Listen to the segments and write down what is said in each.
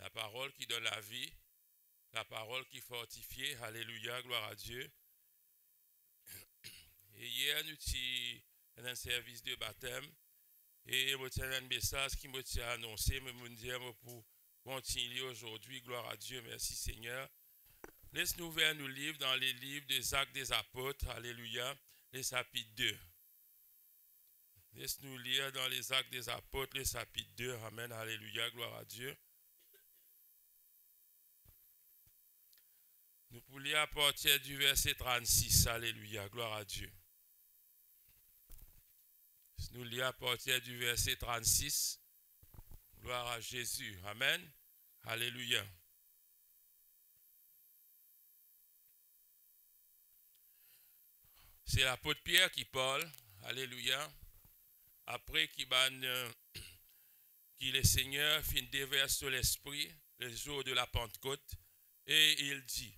la parole qui donne la vie, la parole qui fortifie. Alléluia, gloire à Dieu. Et hier, nous avons un service de baptême. Et je un message qui m'a annoncé, je me dis pour continuer aujourd'hui. Gloire à Dieu, merci Seigneur. Laisse-nous vers nos livres dans les livres des Actes des Apôtres. Alléluia, les chapitres 2. Laisse-nous lire dans les Actes des Apôtres, les chapitres 2. Amen, alléluia, gloire à Dieu. Nous pouvons lire à partir du verset 36. Alléluia, gloire à Dieu. Nous lisons à partir du verset 36. Gloire à Jésus. Amen. Alléluia. C'est l'apôtre Pierre qui parle. Alléluia. Après qu'il le Seigneur fin déverse l'esprit le jour de la Pentecôte. Et il dit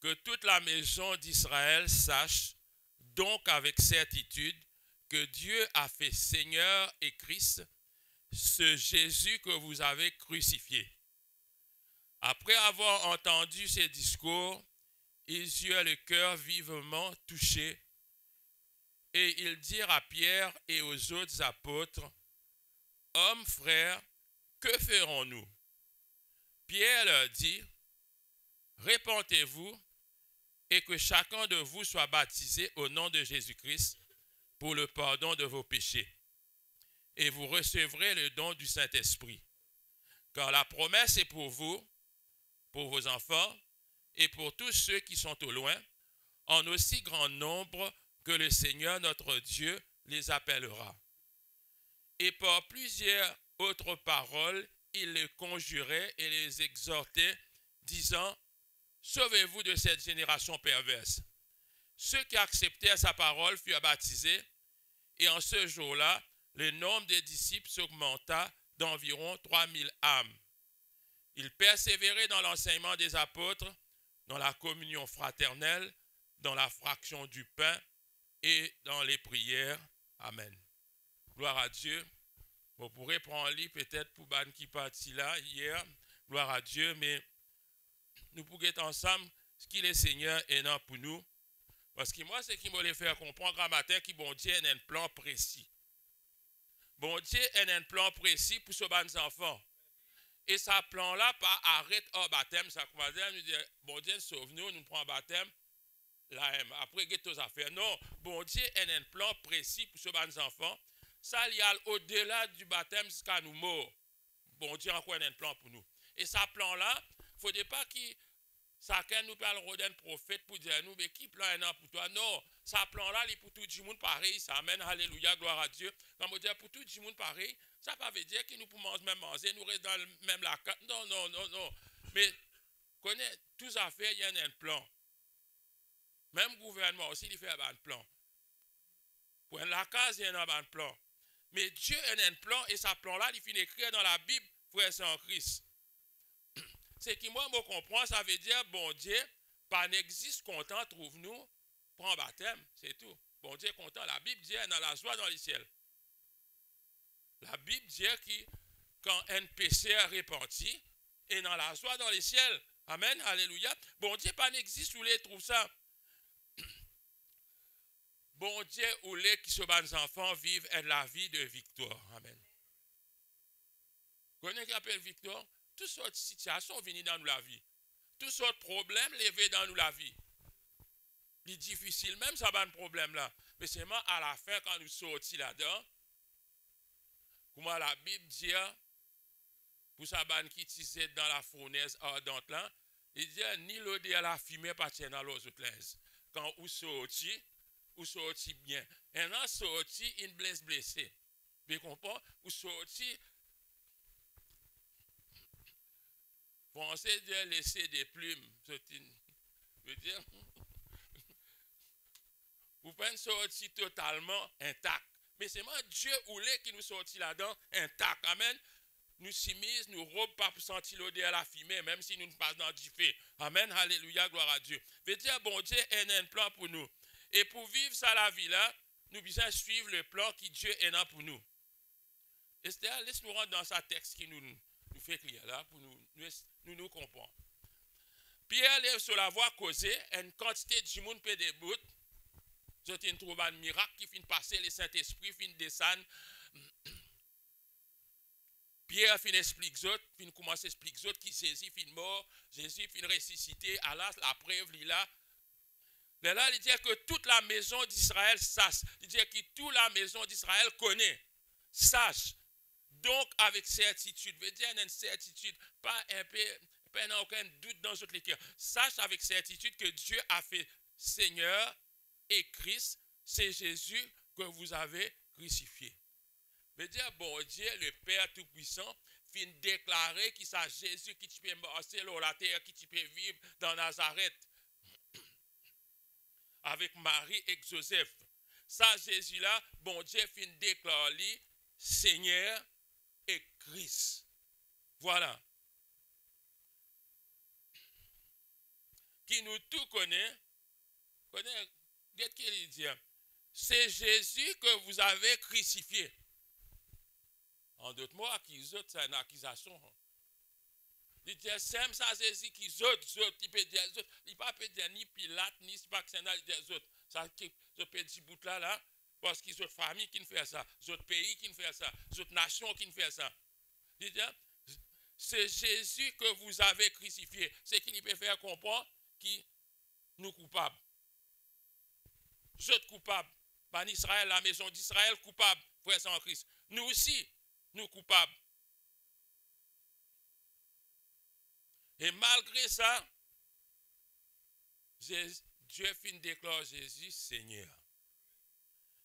que toute la maison d'Israël sache donc avec certitude que Dieu a fait Seigneur et Christ, ce Jésus que vous avez crucifié. Après avoir entendu ces discours, ils eurent le cœur vivement touché et ils dirent à Pierre et aux autres apôtres, « Hommes, frères, que ferons-nous » Pierre leur dit, « Répentez-vous et que chacun de vous soit baptisé au nom de Jésus-Christ pour le pardon de vos péchés. Et vous recevrez le don du Saint-Esprit. Car la promesse est pour vous, pour vos enfants et pour tous ceux qui sont au loin, en aussi grand nombre que le Seigneur notre Dieu les appellera. » Et par plusieurs autres paroles, il les conjurait et les exhortait, disant, « Sauvez-vous de cette génération perverse. » Ceux qui acceptèrent sa parole furent baptisés, et en ce jour-là, le nombre des disciples s'augmenta d'environ 3000 âmes. Ils persévéraient dans l'enseignement des apôtres, dans la communion fraternelle, dans la fraction du pain et dans les prières. Amen. Gloire à Dieu. On pourrait prendre un livre peut-être pour Ban qui partit là hier. Gloire à Dieu, mais nous pouvons être ensemble ce qu'il est Seigneur et non pour nous. Parce que moi, c'est qui me le faire comprendre un matin que bon Dieu a un plan précis. Bon Dieu a un plan précis pour ce ban enfants. Et ce plan-là, pas arrête au baptême, ça commence à nous dire, bon Dieu sauve-nous, nous prenons baptême, là, après, il y a d'autres affaires. Non, bon Dieu a un plan précis pour ce ban enfants. Ça, il y a au-delà du baptême jusqu'à nous morts. Bon Dieu a encore un plan pour nous. Et ce plan-là, il ne faudrait pas qu'il chacun nous parle d'un prophète pour dire nous, mais qui plan un an pour toi? Non, ce plan-là, il est pour tout le monde pareil. Ça amène, alléluia, gloire à Dieu. Quand on dit pour tout le monde pareil, ça ne veut pas dire que nous pouvons même manger, nous restons dans le même la carte. Non, non, non, non. Mais, connaît, tous affaires, il y a un plan. Même gouvernement aussi, il fait un plan. Pour la case, il y a un plan. Mais Dieu a un plan et ce plan-là, il finit écrit dans la Bible, frère, c'est en Christ. C'est qui moi, me comprends, ça veut dire, bon Dieu, pas n'existe content, trouve-nous, prends baptême, c'est tout. Bon Dieu content, la Bible dit, dans la joie dans les ciels. La Bible dit que quand un péché est repenti, et dans la joie dans les ciels, amen, alléluia, bon Dieu pas n'existe où les trouve ça. Bon Dieu où les qui se battent enfants vivent la vie de victoire, amen. Vous connaissez ce qu'on appelle victoire? Toutes sortes de situations viennent dans nous la vie. Toutes sortes de problèmes levés dans nous la vie. C'est difficile, même ça va un problème là. Mais c'est seulement à la fin, quand nous sortons là-dedans, comment la Bible dit, pour ça qui tissait dans la fournaise ardente là, il dit, ni l'odeur à la fumée appartient dans l'eau autres. Quand vous sortez bien. Et là, sorti, une blessé. Vous comprenez? Vous sortez. Français dit laisser des plumes. Veut dire, vous pouvez sortir totalement intact. Mais c'est moi Dieu voulait qui nous sortit là-dedans intact. Amen. Nous chemises, nous robes pas pour sentir l'odeur à la fumée, même si nous nous passons dans du feu. Amen. Alléluia, gloire à Dieu. Veut dire, bon Dieu a un plan pour nous. Et pour vivre ça la vie là, nous devons suivre le plan que Dieu a pour nous. Et c'est-à-dire, laisse-nous rentrer dans ce texte qui nous fait clair là, pour nous comprendre. Pierre est sur la voie causée, une quantité de monde peut débouter. Je trouve un miracle qui finit passer, le Saint-Esprit finit descendre. Pierre finit explique autres, finit commencer à expliquer autres qui Jésus finit mort, Jésus finit ressuscité, Allah la preuve là. Mais là, il dit que toute la maison d'Israël sache. Il dit que toute la maison d'Israël connaît, sache. Donc, avec certitude, veut dire une certitude, pas aucun doute dans votre cœur. Sache avec certitude que Dieu a fait Seigneur et Christ, c'est Jésus que vous avez crucifié. Veut dire, bon Dieu, le Père Tout-Puissant, fin déclarer qu'il c'est Jésus qui peut marcher sur la terre, qui peut vivre dans Nazareth avec Marie et Joseph. Ça, Jésus-là, bon Dieu, fin déclarer Seigneur et Christ. Voilà. Qui nous tout connaît, qu'est-ce qu'il dit? C'est Jésus que vous avez crucifié. En d'autres mots, c'est une accusation. Il dit, c'est ça Jésus qui autres, il peut dire autres. Il ne peut dire ni Pilate, ni Spaxena, il dit autres. Ça, je peux dire bout là, parce qu'ils ont d'autres familles qui font ça, d'autres pays qui font ça, d'autres nations qui font ça. Il dit, c'est Jésus que vous avez crucifié. C'est qui peut faire comprendre qui nous coupables. D'autres coupables. En Israël, la maison d'Israël coupable, frère en Christ. Nous aussi, nous coupables. Et malgré ça, Dieu fin déclare Jésus Seigneur.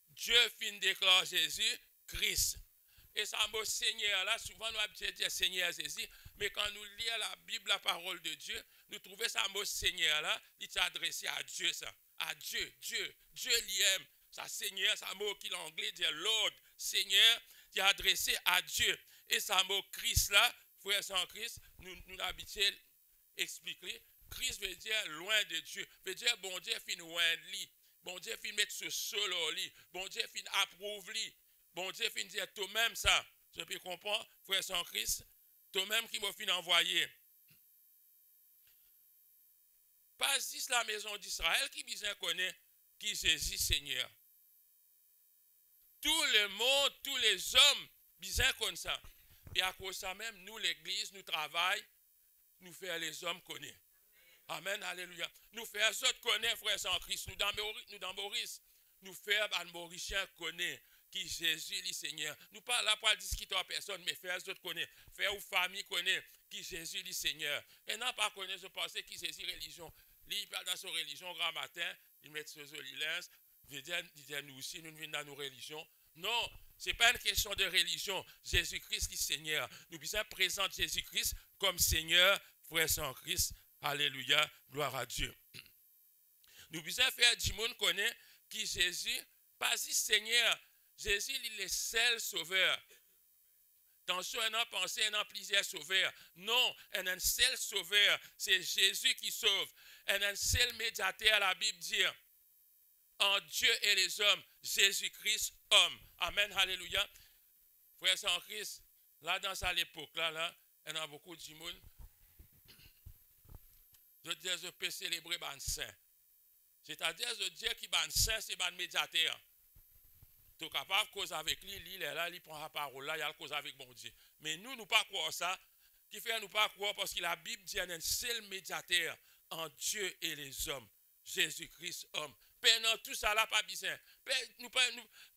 Dieu fin déclare Jésus Christ. Et ça mot Seigneur là, souvent nous habituons à dire Seigneur Jésus, mais quand nous lisons la Bible, la parole de Dieu, nous trouvons ça mot Seigneur là, il est adressé à Dieu ça. À Dieu, Dieu l'aime. Ça Seigneur, ça mot qui l'anglais dit Lord, Seigneur, qui est adressé à Dieu. Et ça mot Christ là, frère sans Christ, nous habituons à expliquer. Christ veut dire loin de Dieu. Veut dire bon Dieu fin loin de lui. Bon Dieu fin mettre ce sol au lit. Bon Dieu fin approuve lui. Bon Dieu fin dire toi-même ça. Je peux comprendre, frère sans Christ. Toi-même qui m'a fin envoyé. Pas juste la maison d'Israël qui bien connaît qui Jésus Seigneur. Tout le monde, tous les hommes, bien comme ça. Et à cause de ça même, nous, l'église, nous travaillons, nous faisons les hommes connaître. Amen, alléluia. Nous faisons les autres connaître, frères sans Christ. Nous dans Maurice, nous faisons les Mauriciens connaître qui Jésus, le Seigneur. Nous pas là pour discuter à personne, mais faire les autres connaître. Faire aux familles connaître qui Jésus, le Seigneur. Et non pas connaître, je pensais qui Jésus, religion. Il parle dans sa religion, grand matin, il met ses olilens. Il dit, nous aussi, nous venons dans nos religions. Non, ce n'est pas une question de religion. Jésus-Christ, le Seigneur. Nous devons présenter Jésus-Christ comme Seigneur, frère sans Christ. Alléluia, gloire à Dieu. Nous devons faire du monde connaître qui Jésus, pas si Seigneur, Jésus, il est le seul sauveur. Attention, on a pensé, on a plusieurs sauveurs. Non, on a un seul sauveur. C'est Jésus qui sauve. On a un seul médiateur, la Bible dit. En Dieu et les hommes, Jésus-Christ, homme. Amen, alléluia. Frère sans Christ, là dans cette époque-là, il y a beaucoup de monde. Je dis, je peux célébrer ban saint. C'est-à-dire, je dis qu'il ban saint, c'est ban médiateur. Tu es capable de causer avec lui, il est là, il prend la parole là, il a le cause avec bon Dieu. Mais nous, nous pas croire ça. Qui fait nous pas croire parce que la Bible dit qu'il y a un seul médiateur en Dieu et les hommes. Jésus-Christ, homme. Pendant tout ça là, pas besoin.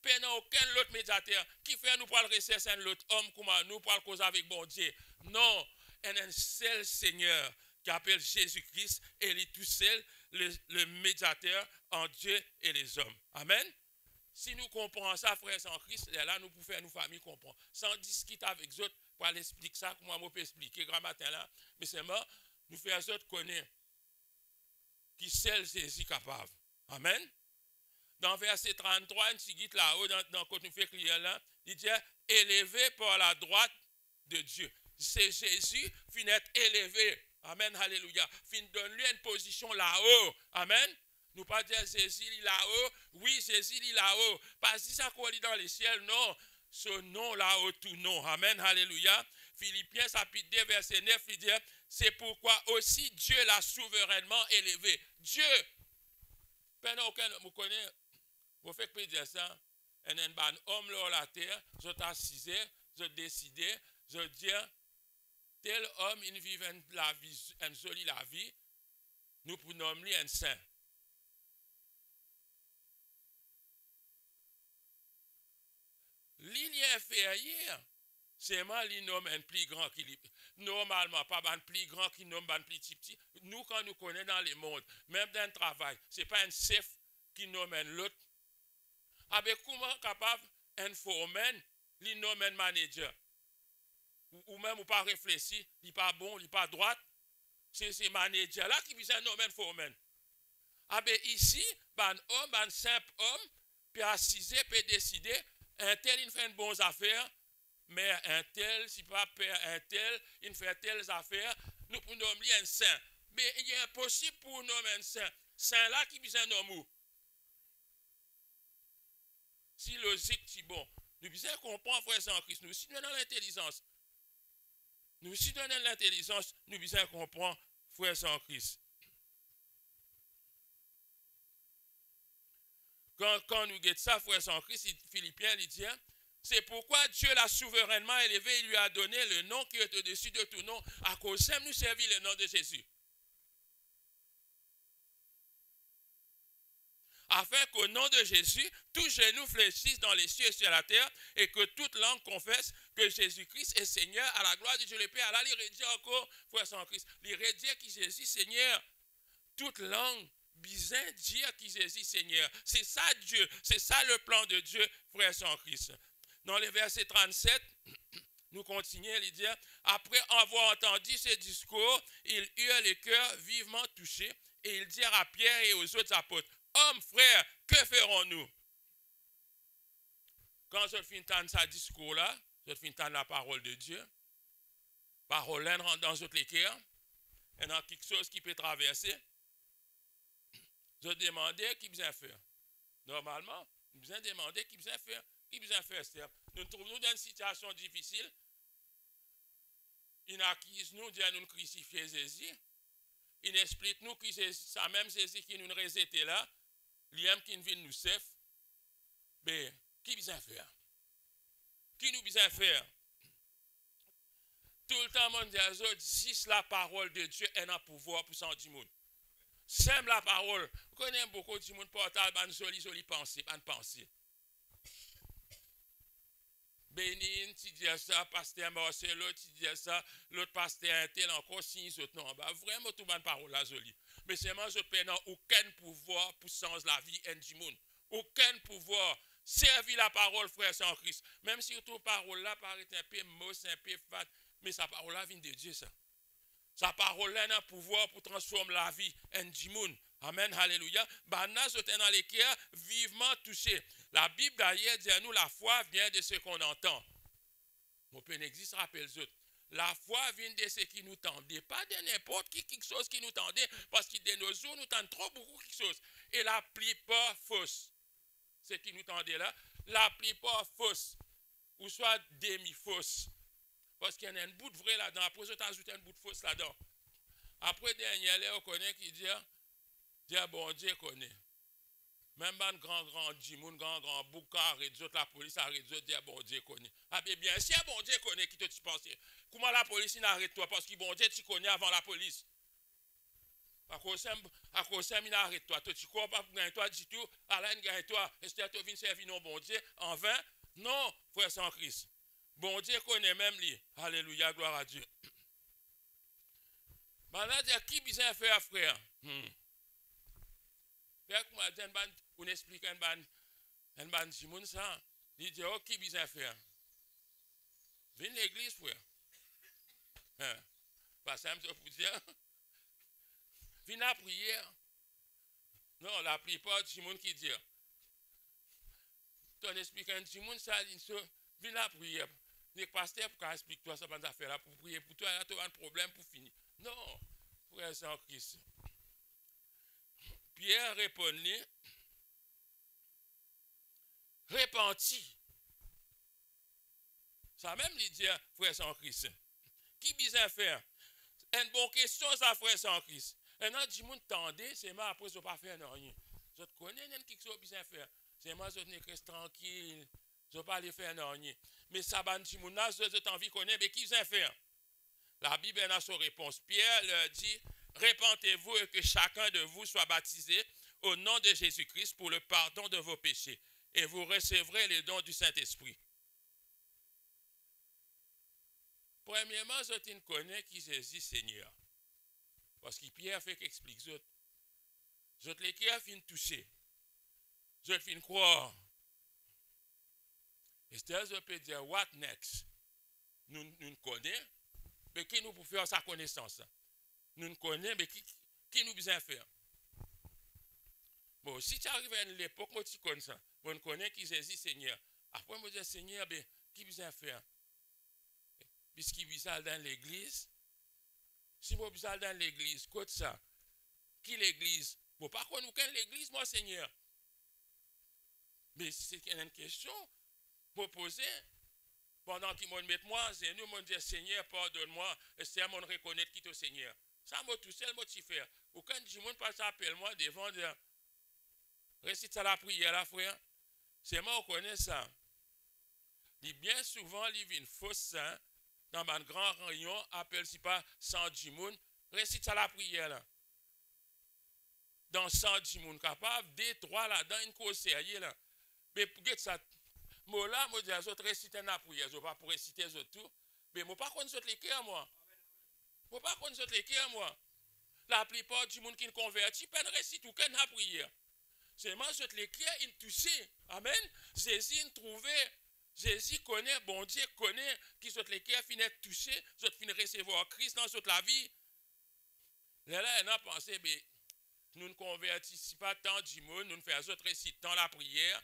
Pendant aucun autre médiateur. Qui fait nous pas le rester un autre homme comme nous pas le cause avec bon Dieu. Non, il y a un seul Seigneur qui appelle Jésus-Christ et il est tout seul le médiateur en Dieu et les hommes. Amen. Si nous comprenons ça, frère sans Christ, là, nous pouvons faire nos familles comprendre. Sans discuter avec les autres, pour aller expliquer ça, comment moi, je peux expliquer grand matin là. Mais c'est mort, nous faisons les autres connaître qui seul Jésus capable. Amen. Dans verset 33, un petit guide là-haut, dans quand nous faisons client là, il dit élevé par la droite de Dieu. C'est Jésus qui est élevé. Amen, alléluia. Fin donne lui une position là-haut. Amen. Nous pas dire Jésus il est là-haut. Oui, Jésus il est là-haut. Pas si ça qu'on lit dans les ciels, non. Ce nom là-haut, tout nom. Amen, alléluia. Philippiens chapitre 2 verset 9, il dit, c'est pourquoi aussi Dieu l'a souverainement élevé. Dieu, pendant aucun, vous connaissez, vous faites plus dire ça, et un homme là la terre, je t'assisé, je décidé, je dis, tel homme, il vit la vie, une jolie la vie, nous pour nommer un saint. Ligne inférieure, c'est moi qui nomme un plus grand qui normalement pas un plus grand qui nomme un plus petit. Nous quand nous connaissons dans le monde, même dans le travail, c'est pas un chef qui nomme un l'autre. Avec comment capable un foreman, qui nomme un manager. Ou même ou pas réfléchi, il pas bon, il pas droit. C'est ces managers là qui besoin nommer un foreman. Avec ici, un homme, un simple homme, peut assiser, peut décider. Un tel, il fait une bonne affaire, mais un tel, si pas un tel, il fait telles affaires, nous pouvons nommer un saint. Mais il est impossible pour nommer un saint. Saint là qui besoin nommer. Si logique, si bon. Nous besoin comprendre, frère en Christ. Nous aussi donnons l'intelligence. Nous aussi donnons l'intelligence, nous besoin comprendre, frère en Christ. Quand nous guettons ça, frère en Christ, Philippiens, il dit, c'est pourquoi Dieu l'a souverainement élevé, il lui a donné le nom qui est au-dessus de tout nom, à cause de nous servir le nom de Jésus. Afin qu'au nom de Jésus, tout genou fléchisse dans les cieux et sur la terre, et que toute langue confesse que Jésus-Christ est Seigneur, à la gloire de Dieu le Père. Alors, il redit encore, frère en Christ, il redit que Jésus Seigneur, toute langue besoin dire que Jésus Seigneur. C'est ça Dieu, c'est ça le plan de Dieu, frère en Christ. Dans le verset 37, nous continuons, il dit, après avoir entendu ce discours, il eut le cœur vivement touché, et il dit à Pierre et aux autres apôtres, hommes, frères, que ferons-nous? Quand je finis d'entendre ce discours-là, je finis d'entendre la parole de Dieu, parole rentre dans notre cœur, et dans quelque chose qui peut traverser, je demandais qui besoin faire. Normalement, nous besoin demander qui besoin faire. Qui besoin faire, c'est-à-dire, nous nous trouvons dans une situation difficile, il accuse nous, dit à nous crucifier Jésus, il explique nous que c'est ça même Jésus qui nous résété là, l'homme qui vient nous chef, mais qui besoin faire? Qui nous besoin faire? Tout le temps, mon Dieu, si la parole de Dieu est un pouvoir pour s'en du monde. Sème la parole. Vous connaissez beaucoup de monde portable, une jolie pensée, une pensée. Bénin, tu dis ça, pasteur Marcelo, tu dis ça, l'autre pasteur Intel, encore si autres non. Bah, vraiment, tout le monde parole là, jolie. Mais seulement, je n'ai aucun pouvoir pour changer la vie du monde. Aucun pouvoir. Servir la parole, frère, sans Christ. Même si toute parole là paraît un peu mauvaise, un peu fat, mais sa parole là vient de Dieu, ça. Sa parole là a un pouvoir pour transformer la vie du monde. Amen, alléluia. Bana, je dans les cœurs vivement touché. La Bible d'ailleurs dit à nous, la foi vient de ce qu'on entend. Mon Père n'existe, rappelle-vous. La foi vient de ce qui nous tendait, pas de n'importe qui, quelque chose qui nous tendait, parce que de nos jours, nous tendons trop beaucoup quelque chose. Et la plupart fausse. Ce qui nous tendait là, la plupart fausse, ou soit demi-fausse. Parce qu'il y a un bout de vrai là-dedans, après je t'ajoute un bout de fausse là-dedans. Après, dernier, on connaît qui dit, bon Dieu connaît. Même un grand djimoun, grand boucard, et d'autres, la police arrête, dit bon Dieu connaît. Ah bien, si bon Dieu connaît, qui te tu penses? Comment la police n'arrête toi? Parce que bon Dieu, tu connais avant la police. À cause de il arrête toi. Tu crois pas pour gagner toi, dis tout, Alain gagne toi. Est-ce que tu viens servir non bon Dieu en vain? Non, frère sans Christ. Bon Dieu connaît même lui. Alléluia, gloire à Dieu. Maintenant, qui besoin faire, frère? Frère, on explique un ban Simon ça. Il dit, oh, qui besoin faire? Viens l'église, frère. Pas simple pour dire. Viens la prière. Non, la plupart du monde qui dit. Tu expliques un Simon ça, viens la prière. Les pasteurs, pour expliquer toi ça, pas d'affaire là, pour prier pour toi, là, tu as un problème pour finir. Non, frère Saint-Christ. Pierre répondit, repentis. Ça même lui dit, frère Saint-Christ, Qui besoin faire? Une bonne question, ça frère sans Christ. Et non, du monde tendez, c'est moi après, je ne pas faire rien. Je connais qui sont besoin faire. C'est moi, je ne reste tranquille. Je ne pas aller faire rien. Mais ça, du monde, je envie de connaître, mais qui besoin faire? La Bible a son réponse. Pierre leur dit, répentez-vous et que chacun de vous soit baptisé au nom de Jésus-Christ pour le pardon de vos péchés. Et vous recevrez les dons du Saint-Esprit. Premièrement, je ne connais qui Jésus Seigneur. Parce que Pierre fait qu'explique ça. Je te l'écris fin toucher. Je te fin croire. Et c'est-à-dire, je peux dire, what next? Nous connaissons, mais qui nous pour faire sa connaissance? Nous connaissons, mais qui nous besoin faire? Bon, si tu arrives à l'époque, moi tu connais ça. On connaît qui Jésus Seigneur. Après, moi je dis, Seigneur, ben, qui besoin faire? Puisqu'il besoin dans l'église. Si vous besoin dans l'église, quoi ça? Qui l'église? Bon, par contre, nous connaissons l'église, moi, Seigneur. Mais c'est une question pour poser. Pendant qu'ils m'ont mis moi, nous m'ont dit, Seigneur, pardonne-moi, et c'est à mon reconnaître qui est au Seigneur. Ça m'a tout seul, moi, tu fais. Ou quand du monde passe appelle moi devant dire, récite ça la prière, là, frère. C'est moi, on connaît ça. Il bien souvent, il vient une fausse saint, dans un grand rayon, appelle si pas 100 du monde, récite ça la prière, là. Dans 100 du monde capable, des trois là-dedans, une cause sérieuse, là. Mais pour que ça, moi là, moi dis à autres réciter la prière, je ne vais pas pour réciter les autres tout, mais moi pas connaître les cœurs, moi. Moi pas connaître les cœurs, moi. La plupart du monde qui ne convertit, pas de récite ou qu'un la prière. Seulement, je les cœurs, ils touchaient. Amen. Jésus trouvait. Jésus connaît, bon Dieu connaît, qui sont les cœurs finissent touchés, sont finissent recevoir Christ dans toute la vie. Là, on a pensé, mais nous ne convertissons pas tant du monde, nous ne faisons autres récits dans la prière.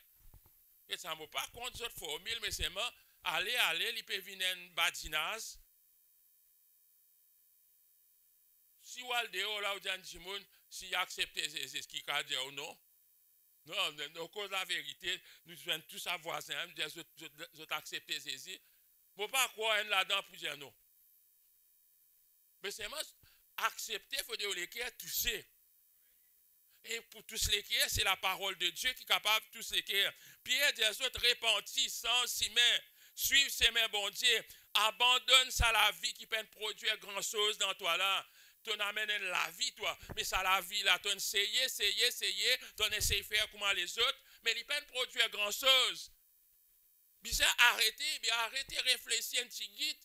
Et ça ne vaut pas contre cette formule, mais c'est moi, allez, il peut venir un badinage. Si vous allez dehors, là, vous dites du monde, si vous acceptez ce qu'il a dit ou non. Non, nous cause la vérité, nous sommes tous à voisins, nous disons, je t'accepte Jésus. Je ne pas croire là-dedans pour dire non. Mais c'est moi, accepter, il faut dire les cœurs touchés. Et pour tous les cœurs, c'est la parole de Dieu qui est capable de tous les cœurs. Pierre dit aux autres, repentis sans s'y mettre, suivre ses mains, bon Dieu, abandonne ça la vie qui peut produire grand chose dans toi là. Tu amènes la vie, toi. Mais ça, la vie, là, tu essayé, tu essayé de faire comme les autres, mais il peut produire grand chose. Bizarre, arrêtez, réfléchir un petit guide.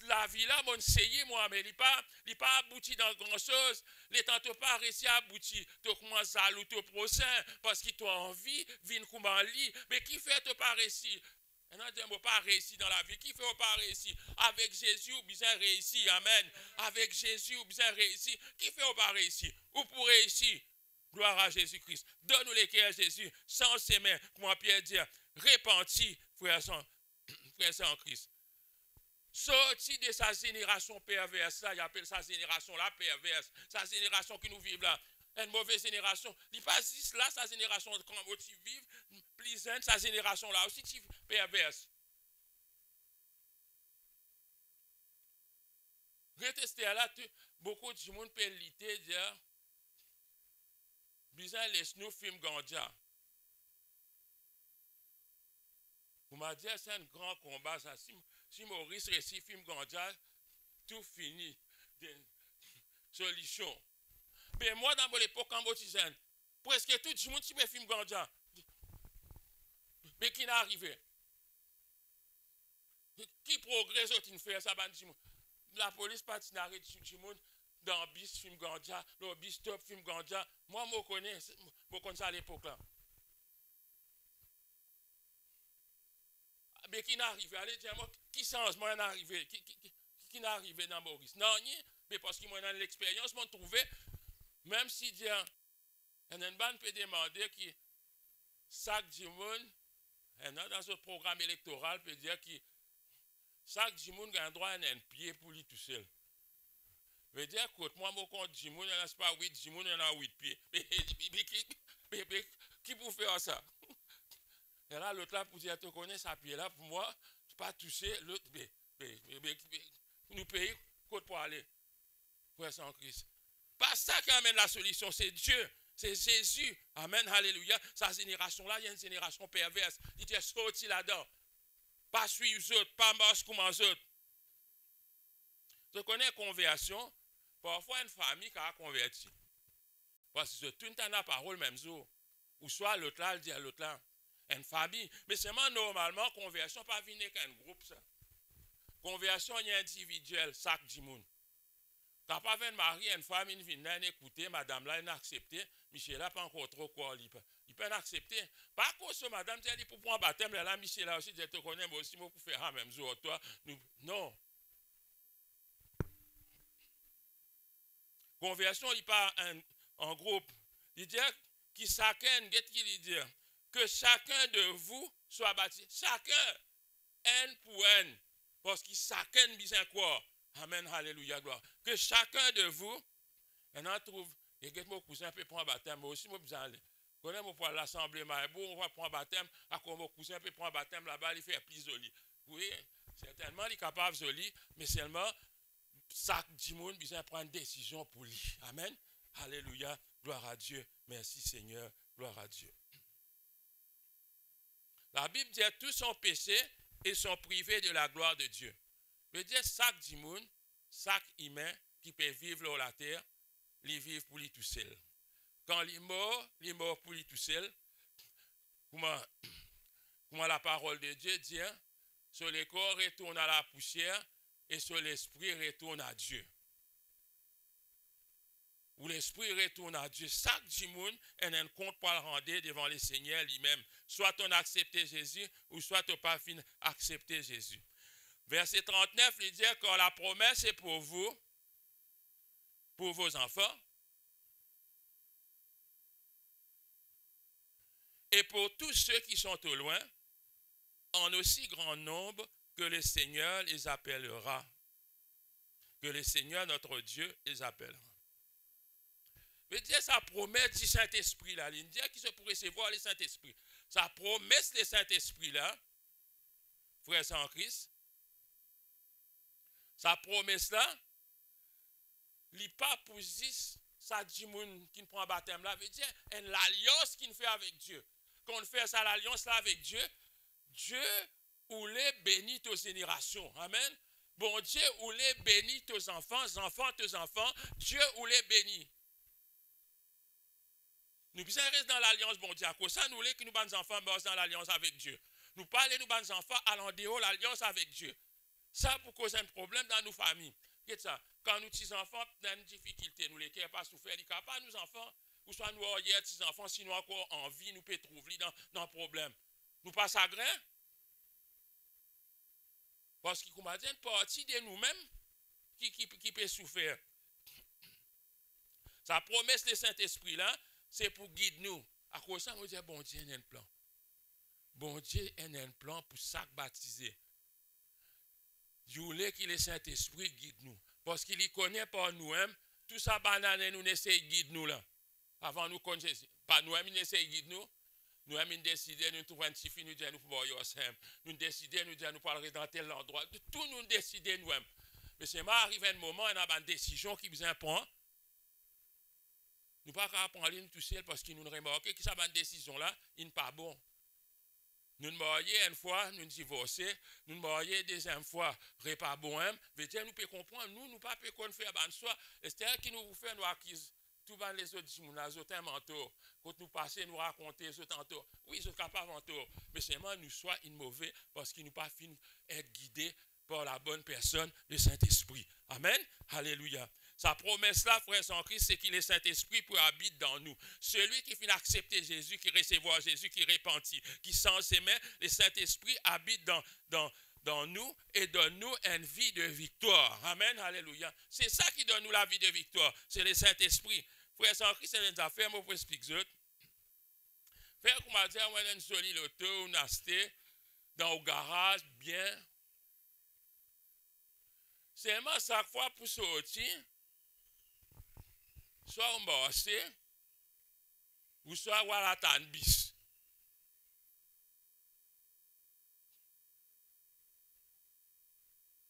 La vie là, mon essayé, moi, mais il n'est pas abouti dans grand chose. Les temps pas réussi à aboutir. Tu commences à l'autre prochain parce qu'il t'a envie, vient comme un lit. Mais qui fait te pas réussir? On n'a pas réussi dans la vie. Qui fait pas réussir? Avec Jésus, ou bien réussi. Amen. Avec Jésus, ou bien réussi. Qui fait pas réussir? Ou pour réussir? Gloire à Jésus-Christ. Donne-nous les cœurs à Jésus. Sans ses mains, comment Pierre dit, repentis, frères en Christ. Sorti de sa génération perverse, là, il appelle sa génération là perverse, sa génération qui nous vit là, une mauvaise génération. Il pas juste là, sa génération, quand tu vives, plaisante, sa génération là aussi, tu perverse. Retester là, beaucoup de monde peut lutter, dire, bizarre, laisse-nous film Gandja. Vous m'avez dit, c'est un grand combat, ça. Si Maurice récit film Gandja, tout fini. Solution. Mais moi, dans mon époque, en Motizen, presque tout le monde qui me film Gandja. Mais qui n'est arrivé? Qui progresse au tin faire ça? La police patinarée du monde dans bis film Gandja, le bis top film Gandja. Moi, je connais ça à l'époque là. Mais qui n'est arrivé? Allez, dis-moi, qui changement est arrivé? Qui n'est arrivé dans Maurice? Non, mais parce qu'il m'a dans l'expérience, m'a trouvé, même si un ban peut demander qui chaque dimanche, dans ce programme électoral, peut dire que chaque dimanche a un droit à un pied pour lui tout seul. Veut dire que moi, mon compte dimanche, il n'y a pas 8 dimanche, il y en a 8 pieds. Mais qui peut faire ça? Et là, l'autre là, pour dire, tu connais sa pied là, pour moi, tu pas toucher l'autre, mais nous payons Pentecôte pour aller. Frère en Christ. Pas ça qui amène la solution, c'est Dieu. C'est Jésus. Amen, alléluia. Sa génération-là, il y a une génération perverse. Il dit, sorti là-dedans. Pas suivre les autres, pas marcher comme les autres. Je connais conversion. Parfois, une famille qui a converti. Parce que tout le temps, la parole, même jour. Ou soit l'autre là, il dit à l'autre là. Une famille. Mais seulement, normalement, conversion, pas venir qu'un groupe, ça. Conversion, il y a individuel, sac du monde. Quand pas un mari, une femme, une vient écouter, madame là, elle a accepté, Michel n'a pas encore trop quoi, il peut accepter. Par contre, ce madame, tu dit pour prendre un baptême, là, Michel là aussi, je te connais, moi aussi, moi, pour faire un même jour, toi, non. Conversion, il part en groupe. Il dit que chacun, qu'est-ce qu'il dit? Que chacun de vous soit baptisé. Chacun, un pour un. Parce que chacun besoin quoi? Amen, alléluia, gloire. Que chacun de vous, on en trouve, et que mon cousin peut prendre un baptême, moi aussi, moi, besoin d'aller. Connais mon pour l'assemblée, on va prendre un baptême, à quoi mon cousin peut prendre un baptême là-bas, il fait plus joli. Oui, certainement, il est capable de joli, mais seulement, chaque monde besoin de prendre une décision pour lui. Amen, alléluia, gloire à Dieu. Merci Seigneur, gloire à Dieu. La Bible dit tous sont péchés et sont privés de la gloire de Dieu. Je veux dire, chaque monde, chaque humain qui peut vivre sur la terre, il vit pour lui tout seul. Quand il est mort pour lui tout seul. Comment la parole de Dieu dit, sur le corps retourne à la poussière et sur l'esprit retourne à Dieu. Où l'esprit retourne à Dieu. Chaque monde a un compte pour le rendre devant le Seigneur lui-même. Soit on a accepté Jésus ou soit on n'a pas fini accepter Jésus. Verset 39, il dit que la promesse est pour vous, pour vos enfants, et pour tous ceux qui sont au loin, en aussi grand nombre que le Seigneur les appellera. Que le Seigneur, notre Dieu, les appellera. Mais Dieu, sa promesse du Saint-Esprit là, il dit qu'il se pourrait recevoir le Saint-Esprit. Sa promesse, le Saint-Esprit là, frères en Christ, sa promesse là, il n'est pas pour juste ça dit moun qui ne prend baptême là, veut dire l'alliance qu'il fait avec Dieu. Quand on fait ça, l'alliance là avec Dieu, Dieu ou les bénit aux générations. Amen. Bon Dieu ou les bénit aux enfants, tes enfants, Dieu ou les bénit. Nous besoin rester dans l'alliance, bon Dieu. À cause ça, nous voulons que nous, nos enfants, dans l'alliance avec Dieu. Nous parlons, nous, nos enfants, allant dehors l'alliance avec Dieu. Ça, pour causer un problème dans nos familles. Qu'est-ce ça? Quand nous, petits enfants, dans une difficulté, nous les qui pas souffert, ils pas nos enfants, ou soit nous, hier, petits enfants, si nous encore en vie, nous pouvons trouver dans le problème. Nous pas chagrin. Parce qu'il y a une partie de nous-mêmes qui peut souffrir. Sa promesse, le Saint-Esprit là, c'est pour guider nous. À cause de ça, on dit, bon Dieu, il y a un plan. Bon Dieu, il y a un plan pour chaque baptisé. Il voulait que le Saint-Esprit guide nous. Parce qu'il y connaît par nous-mêmes, tout ça, banane, nous essaie de guider nous là. Avant nous connaître Jésus. Pas nous-mêmes, il essaie de guider nous. Nous-mêmes, nous décidons, nous trouvons un petit fille, nous disons, nous pouvons y simple. Nous décidons, nous disons, nous parlerons dans tel endroit. Tout nous décidons nous-mêmes. Mais c'est arrivé un moment, on a une décision qui vous prend. Nous ne pouvons pas prendre l'une tout seul parce qu'il nous remarque que cette décision-là, il n'est pas bon. Nous nous marions une fois, nous nous divorçons, nous nous marions deuxième fois, n'est pas bon. Veut dire, nous pouvons comprendre, nous ne pouvons pas faire ban soi. C'est-à-dire qu'il nous fait nous acquise tout les autres les autres un mentor. Quand nous passons, nous raconter les autres mentor. Oui, ils sont capables mentor. Mais seulement nous soyons une mauvaise parce qu'ils nous pas fini être guidés par la bonne personne, le Saint-Esprit. Amen. Alléluia. Sa promesse là, frère en Christ, c'est qu'il est Saint-Esprit pour habiter dans nous. Celui qui finit accepter Jésus, qui recevoir Jésus, qui repentit, qui sent ses mains, le Saint-Esprit habite dans nous et donne nous une vie de victoire. Amen, alléluia. C'est ça qui donne nous la vie de victoire. C'est le Saint-Esprit. Frère en Christ, c'est une affaire, moi, je vous explique. Frère, comme m'a dit, on a une jolie auto, on a acheté dans le garage, bien. C'est moi, chaque fois pour sortir, soit on bosse, ou soit on va attendre bis.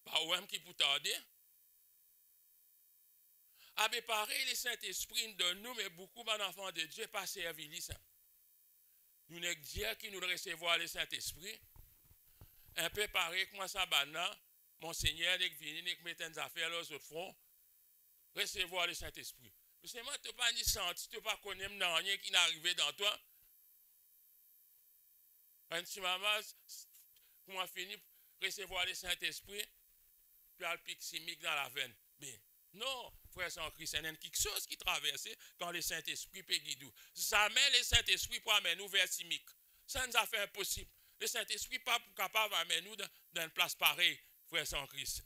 Pas ou même qui peut tarder. a pareil, le Saint-Esprit de nous, mais beaucoup d'enfants de Dieu pas servi ça. Nous n'avons Dieu qui nous recevoir le Saint-Esprit. Un peu pareil que moi, ça, Monseigneur, qui vient, qui met des affaires aux autres fronts, recevoir le Saint-Esprit. Mais c'est moi, tu n'as pas ni senti, tu n'as pas connu rien qui n'est arrivé dans toi. Un petit maman, comment finir recevoir le Saint-Esprit, puis elle pique chimique dans la veine. Mais non, frère Saint-Christ, il y a quelque chose qui traverse quand le Saint-Esprit peut guider. Jamais le Saint-Esprit pour amener nous vers chimique. Ça nous a fait impossible. Le Saint-Esprit n'est pas capable d'amener nous dans une place pareille, frère Saint-Christ.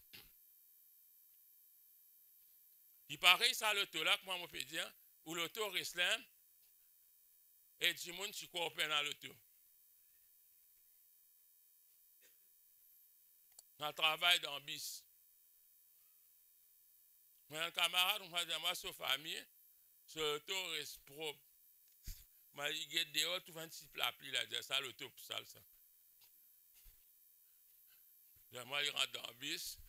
Il paraît ça l'auto là, comment on peut dire, ou l'auto Reslam, et du monde qui croit dans l'auto. On travaille dans le bis. Un camarade, on va dire, moi, sa famille, ce l'auto reste propre. Ma ligue dehors, tout 26 plats plis là, ça l'auto pour ça. Moi, il rentre dans le bis,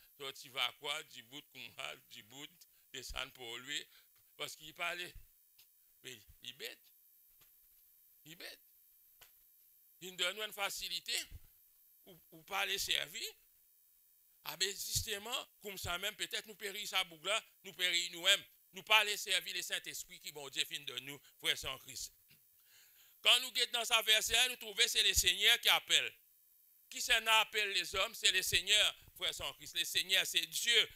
tu vas quoi, du bout, du bout, descendre pour lui, parce qu'il parlait. Mais il bête. Il bête. Il nous donne une facilité, ou pas les servir. Ah ben justement, comme ça même, peut-être nous périssons à Bougla, nous périssons nous-mêmes. Nous pas les servir le Saint-Esprit qui, bon Dieu, fin de nous, frère Saint-Christ. Quand nous guettons dans sa verset, nous trouvons que c'est le Seigneur qui appelle. Qui s'en appelle les hommes, c'est le Seigneur, frère Saint-Christ. Le Seigneur, c'est Dieu.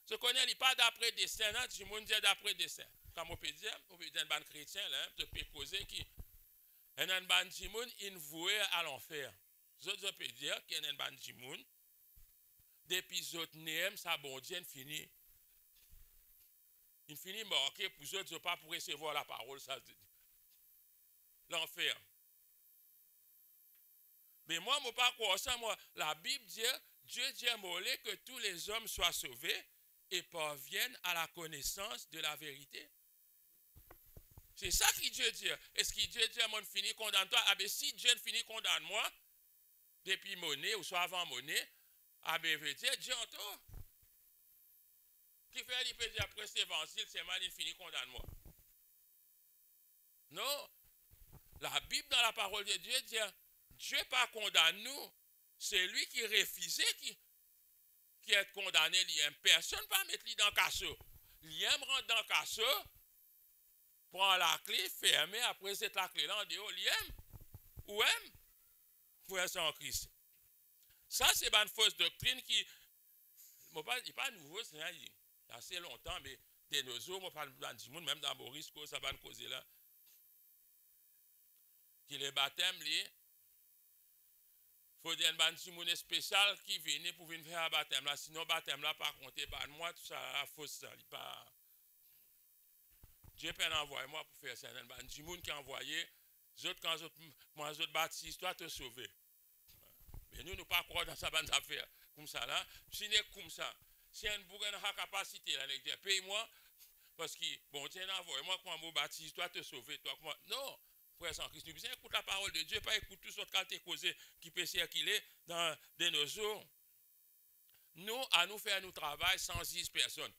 Je connais pas d'après destin, hein, du monde dit d'après destin. Comme on peut dire un ban chrétien, là, tu peux causer qui. Un ban du monde, il voué à l'enfer. Je peux dire qu'il y a un ban du monde. Depuis autres n'aiment, ça bon Dieu fini. Il finit marqué pour eux autres, pas pour recevoir la parole, ça l'enfer. Mais moi, je ne pas croire ça. Moi, la Bible dit, Dieu dit que tous les hommes soient sauvés et parviennent à la connaissance de la vérité. C'est ça que Dieu dit. Est-ce que Dieu dit, moi, fini condamne-toi? Ah ben si Dieu finit condamne-moi, depuis monnaie ou soit avant monnaie, ah ben veut dire, Dieu en tout. Qui fait il peut dire après cet évangile, c'est mal, il finit condamne-moi. Non. La Bible dans la parole de Dieu dit, Dieu pas condamne nous. C'est lui qui refusait qui est condamné. Personne ne peut mettre lui dans le casso. Il aime rentrer dans le casso, prend la clé, ferme, après c'est la clé là en dehors, il aime. Ou aime? Frère Saint-Christ. Ça, c'est une fausse doctrine qui n'est pas nouveau, c'est assez longtemps, mais de nos jours, moi, parle dans du monde, même dans Boris, ça va nous causer là. Qui les baptêmes, il faut dire un petit monde spécial qui vient pour venir faire un baptême là. Sinon, baptême là, pas compter, moi, tout ça, la fausse, ça, il pas. Dieu peut envoyer moi pour faire ça. Un petit monde qui a envoyé, quand moi, je baptise, toi, te sauver. Mais nous ne pas croire dans sa bande affaire comme ça là. Si n'est comme ça, si un bourrin a capacité là, paye-moi parce que bon Dieu envoie moi quand je baptise, toi te sauver, toi moi. Non, frère Saint-Christ, nous besoin écouter la parole de Dieu, pas écouter tout ce qui est causé qui peut circuler dans de nos jours. Nous à nous faire nous travail sans 10 personnes.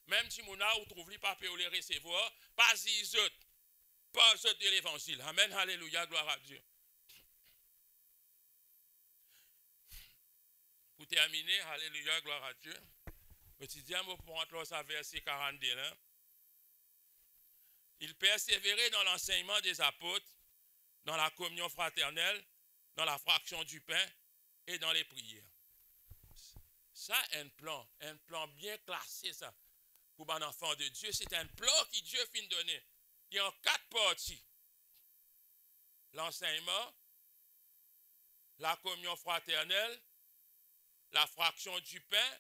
Même si mon a ou trouve pas peut les recevoir, pas 10 autres. Pas autres de l'évangile. Amen, alléluia, gloire à Dieu. Pour terminer, alléluia, gloire à Dieu. Petit diable pour entrer ça verset 42 là. Il persévérait dans l'enseignement des apôtres, dans la communion fraternelle, dans la fraction du pain et dans les prières. Ça, un plan bien classé, ça, pour un enfant de Dieu. C'est un plan que Dieu finit de donner. Il y a en 4 parties. L'enseignement, la communion fraternelle, la fraction du pain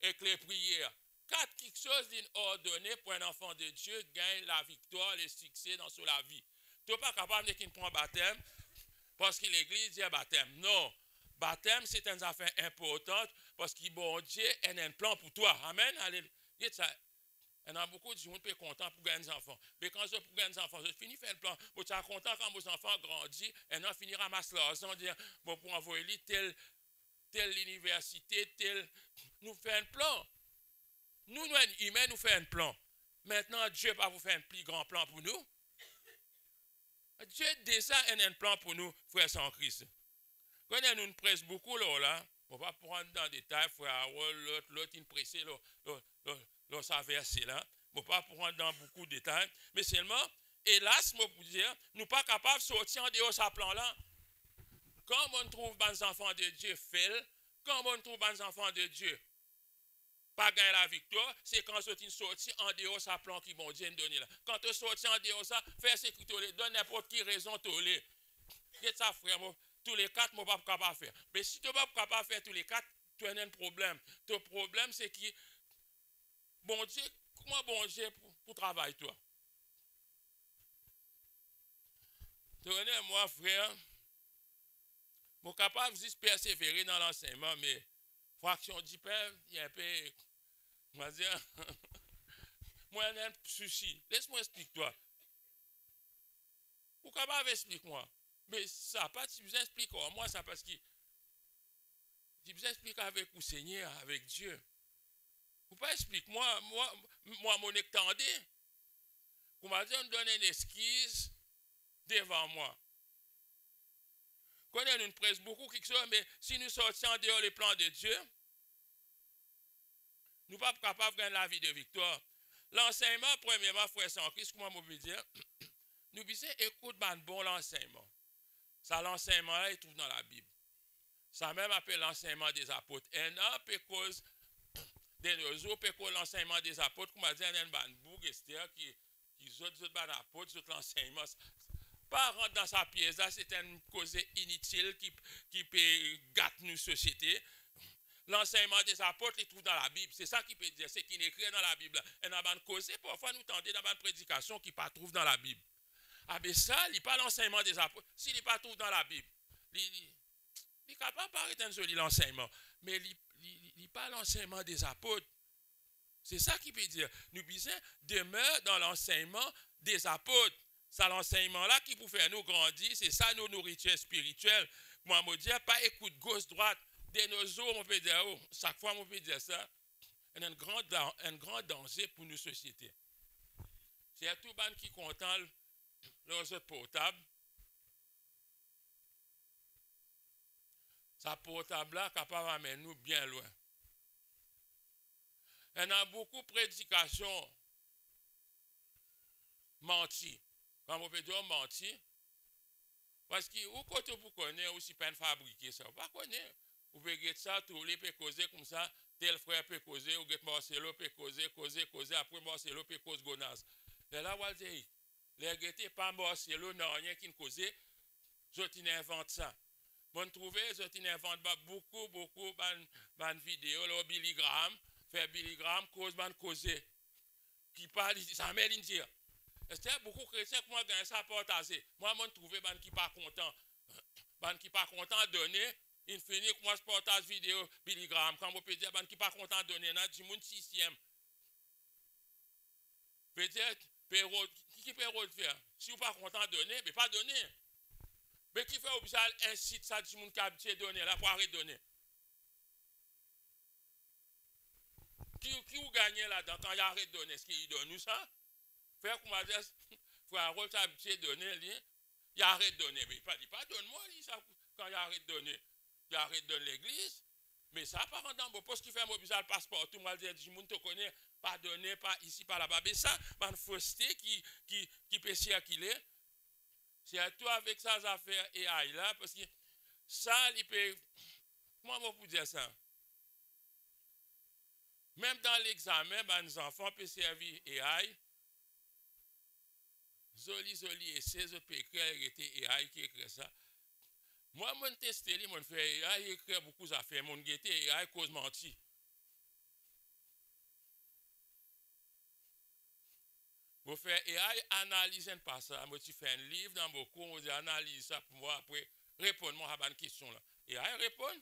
et les prières. 4 quelque chose ordonné pour un enfant de Dieu gagne la victoire, le succès dans la vie. Tu n'es pas capable de qu'il prend baptême parce que l'église dit baptême. Non. Baptême, c'est une affaire importante parce que bon Dieu a un plan pour toi. Amen. Alléluia. Il y a beaucoup de gens qui sont contents pour gagner des enfants. Mais quand je pour gagner des enfants, je finis faire le plan. Je suis content quand mes enfants grandissent et on finit à ramasser l'argent, dire bon, pour envoyer telle université, nous faisons un plan. Nous, humains, nous faisons un plan. Maintenant, Dieu va vous faire un plus grand plan pour nous. Dieu déjà a un plan pour nous, frères sans Christ. Quand nous nous presse beaucoup là, on va prendre dans le détail, frère, l'autre, il pressé, là, ça verset là. On ne va pas prendre dans beaucoup de détails. Mais seulement, hélas, moi, pour dire, nous ne sommes pas capables de sortir en dehors de ce plan-là. Quand on trouve les enfants de Dieu fait, quand on trouve les enfants de Dieu pas gagner la victoire, c'est quand on sorti en dehors de ce plan qui bon Dieu nous donne là. Quand on sorti en dehors de ça, faire ce qui te donne n'importe qui raison te le. Qu'est-ce ça, frère? Tous les quatre, je ne suis pas capable de faire. Mais si tu n'es pas capable de faire tous les quatre, tu as un problème. Ton problème, c'est que, bon Dieu, comment bon Dieu pour travailler, toi? Tu connais, moi, frère, je suis capable de persévérer dans l'enseignement, mais fraction du pain, il y a un peu, on va dire, moi, j'ai un souci. Laisse-moi expliquer toi. Vous êtes capable d'expliquer-moi. Mais ça, pas si vous expliquez moi, ça parce que si vous expliquez avec le Seigneur, avec Dieu. Vous pas expliquer moi, mon étendé. Vous m'avez dit, on donne une excuse devant moi. Quand nous presse beaucoup quelque chose, mais si nous sortions en dehors les plans de Dieu, nous ne sommes pas capables de gagner la vie de victoire. L'enseignement, premièrement, frère Saint-Christ, comment on peut dire, nous disons, écoute, bon l'enseignement. Ça, l'enseignement-là, il trouve dans la Bible. Ça même appelle l'enseignement des apôtres. Un an, cause des réseaux, cause l'enseignement des apôtres, comme on dit, il y a un bouc, Esther, qui autres apôtres, autres l'enseignement. Pas rentrer dans sa pièce, là, c'est une cause inutile qui peut gâter nos sociétés. L'enseignement des apôtres, il trouve dans la Bible. C'est ça qui peut dire, c'est qu'il est écrit dans la Bible. Et dans une cause, parfois nous tendons dans une prédication qui ne trouve pas dans la Bible. Ah ben ça, il n'est pas l'enseignement des apôtres. S'il n'est pas tout dans la Bible, il n'est capable de paraître un joli l'enseignement. Mais il n'est pas l'enseignement des apôtres. C'est ça qui peut dire. Nous disons, demeure dans l'enseignement des apôtres. C'est l'enseignement-là qui peut faire nous grandir. C'est ça nos nourritures spirituelles. Moi, je dis, pas écoute gauche-droite. De nos jours, on peut dire, oh, chaque fois, on peut dire ça. Il y a un grand danger pour nos sociétés. C'est tout le monde qui content leurs autres portables. Ça portable-là capable d'amener nous bien loin. Il y a beaucoup de prédications menties. Quand on peut dire mentir, parce que où côté vous connaissez aussi pas fabriquer ça, vous ne connaissez. Vous pouvez dire ça, tout le peut causer comme ça, tel frère peut causer, ou Marcelo peut causer, après Marcelo peut causer Gonas. Et là, on va dire, les guettés pas Marcelo, non, rien qui ne cause, je invente ça. Bon, trouver, je invente beaucoup de vidéos, là, Billy Graham, faire Billy Graham, causer, qui parle, ça m'a dit dire. C'est beaucoup de chrétiens qui m'ont gagné ça partager. Moi, je trouve ban qui pas content. Ban qui pas content de donner, il finit que moi je partage vidéo Billy Graham. Quand on peut dire ban qui pas content de donner, là, du monde sixième. Peut-être, qui peut faire? Si vous pas content de donner, mais pas donner. Mais qui fait obligé incite ça du monde qui a habitué de donner, là, pour arrêter de donner. Qui vous gagne là-dedans quand il arrête de donner? Est-ce qu'il donne nous ça? Frère, comment dire, frère Harold s'est habitué de donner, il arrête de donner. Mais il pas donne-moi, quand il arrête de donner. Il arrête de donner l'église. Mais ça, par contre, dans mon poste qui fait un bizarre passeport, tout le monde dit, du monde te connaît, pas donner, pas ici, pas là-bas. Mais ça, une fausseté qui peut circuler. C'est tout avec ça, affaires AI là, parce que ça, il peut. Comment on peut dire ça? Même dans l'examen, les enfants peuvent servir AI. Zoli, et ces autres écrire, était AI qui écrit ça. Moi, je testé, je fais AI, écrire beaucoup d'affaires, mon guetté AI cause menti. Je fais AI, analyse un passage, je fais un livre dans mon cours, je analyse ça pour moi, après, répondre-moi à une question là. AI répond,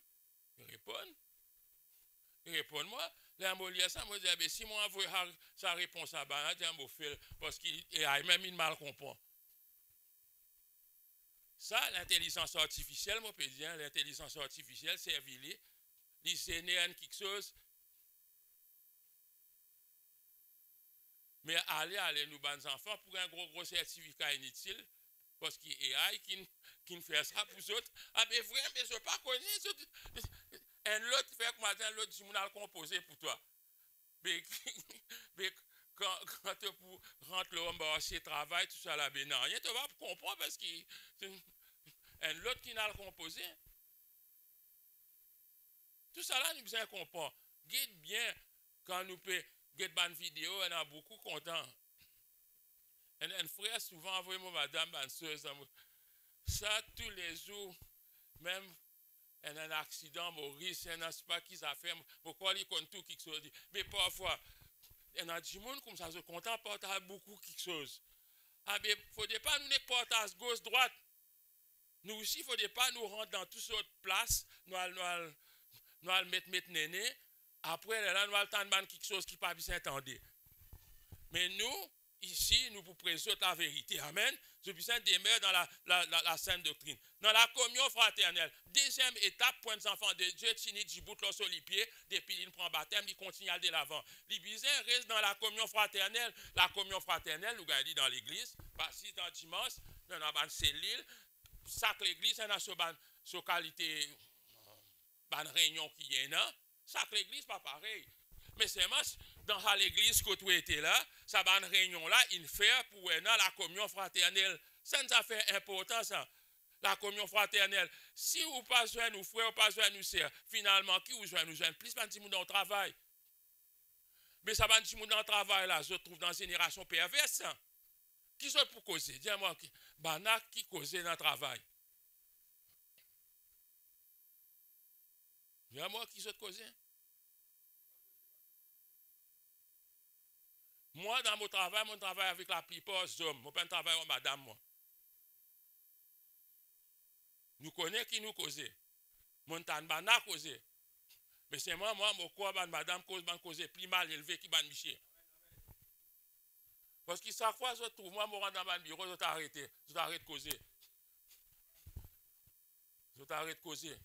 répond-moi. Là, je lis ça, je dis, si moi, je veux sa réponse à ça, je fais parce qu'il même il mal comprend. Ça, l'intelligence artificielle, moi, je peux dire, l'intelligence artificielle, c'est évident. Il s'est né quelque chose. Mais allez, nous, bonnes enfants, pour un gros certificat inutile, parce qu'il y a AI qui ne fait ça pour autres. Ah, mais vraiment, mais je ne pas connaître. Un autre fait que matin, l'autre dit, on a le composé pour toi. Mais, mais quand tu rentres le marché travail, tout ça là, ben non, rien, tu vas comprendre parce qu'un l'autre qui n'a le composé. Tout ça là, nous besoin comprendre. Guide bien quand nous peut guide bonne vidéo, on a beaucoup content. Un frère souvent envoyé moi madame banseuse ça tous les jours même un accident Maurice un pas qu'ils a fait pourquoi ils comptent tout quelque chose mais parfois il y a des gens comme ça se content partage beaucoup quelque chose. Ah ben faudrait pas nous partager gauche droite. Nous aussi faudrait pas nous rendre dans toutes sortes de places, nous allons mettre néné après là nous allons attendre quelque chose qui pas bien entendre. Mais nous ici, nous vous présentons la vérité. Amen. Je puisse demeurer dans la sainte doctrine. Dans la communion fraternelle. Deuxième étape pour les enfants de Dieu, Tini Djibout, sur les pieds, depuis il prend baptême, il continue à aller de l'avant. Les bisins restent dans la communion fraternelle. La communion fraternelle, nous gagnons dans l'église. Parce que dans dimanche, nous avons une cellule. Chaque église, on a sa qualité, une réunion qui est là. Chaque église, pas pareil. Mais c'est moi, dans l'église que tu étais là, ça va une réunion là, il fait pour la communion fraternelle. Ça nous a fait important ça. La communion fraternelle. Si vous pas besoin nous frères, pas besoin nous sœurs, finalement, qui vous joint nous joint? Plus pas de monde dans le travail. Mais ça va de monde dans le travail là, je trouve dans une génération perverse. Hein? Qui sont pour causer? Dis-moi, qui cause dans le travail? Dis-moi, qui sont causés? Moi, dans mon travail avec la plupart des hommes. Moi, pas travail avec madame, moi. Nous connaissons qui nous cause. Mon tanbana cause. Mais c'est moi, mon quoi, madame cause plus mal élevé qui ban Michel. Parce que chaque fois, je trouve, moi, je rentre dans mon bureau, je t'arrête de causer. Je t'arrête de causer.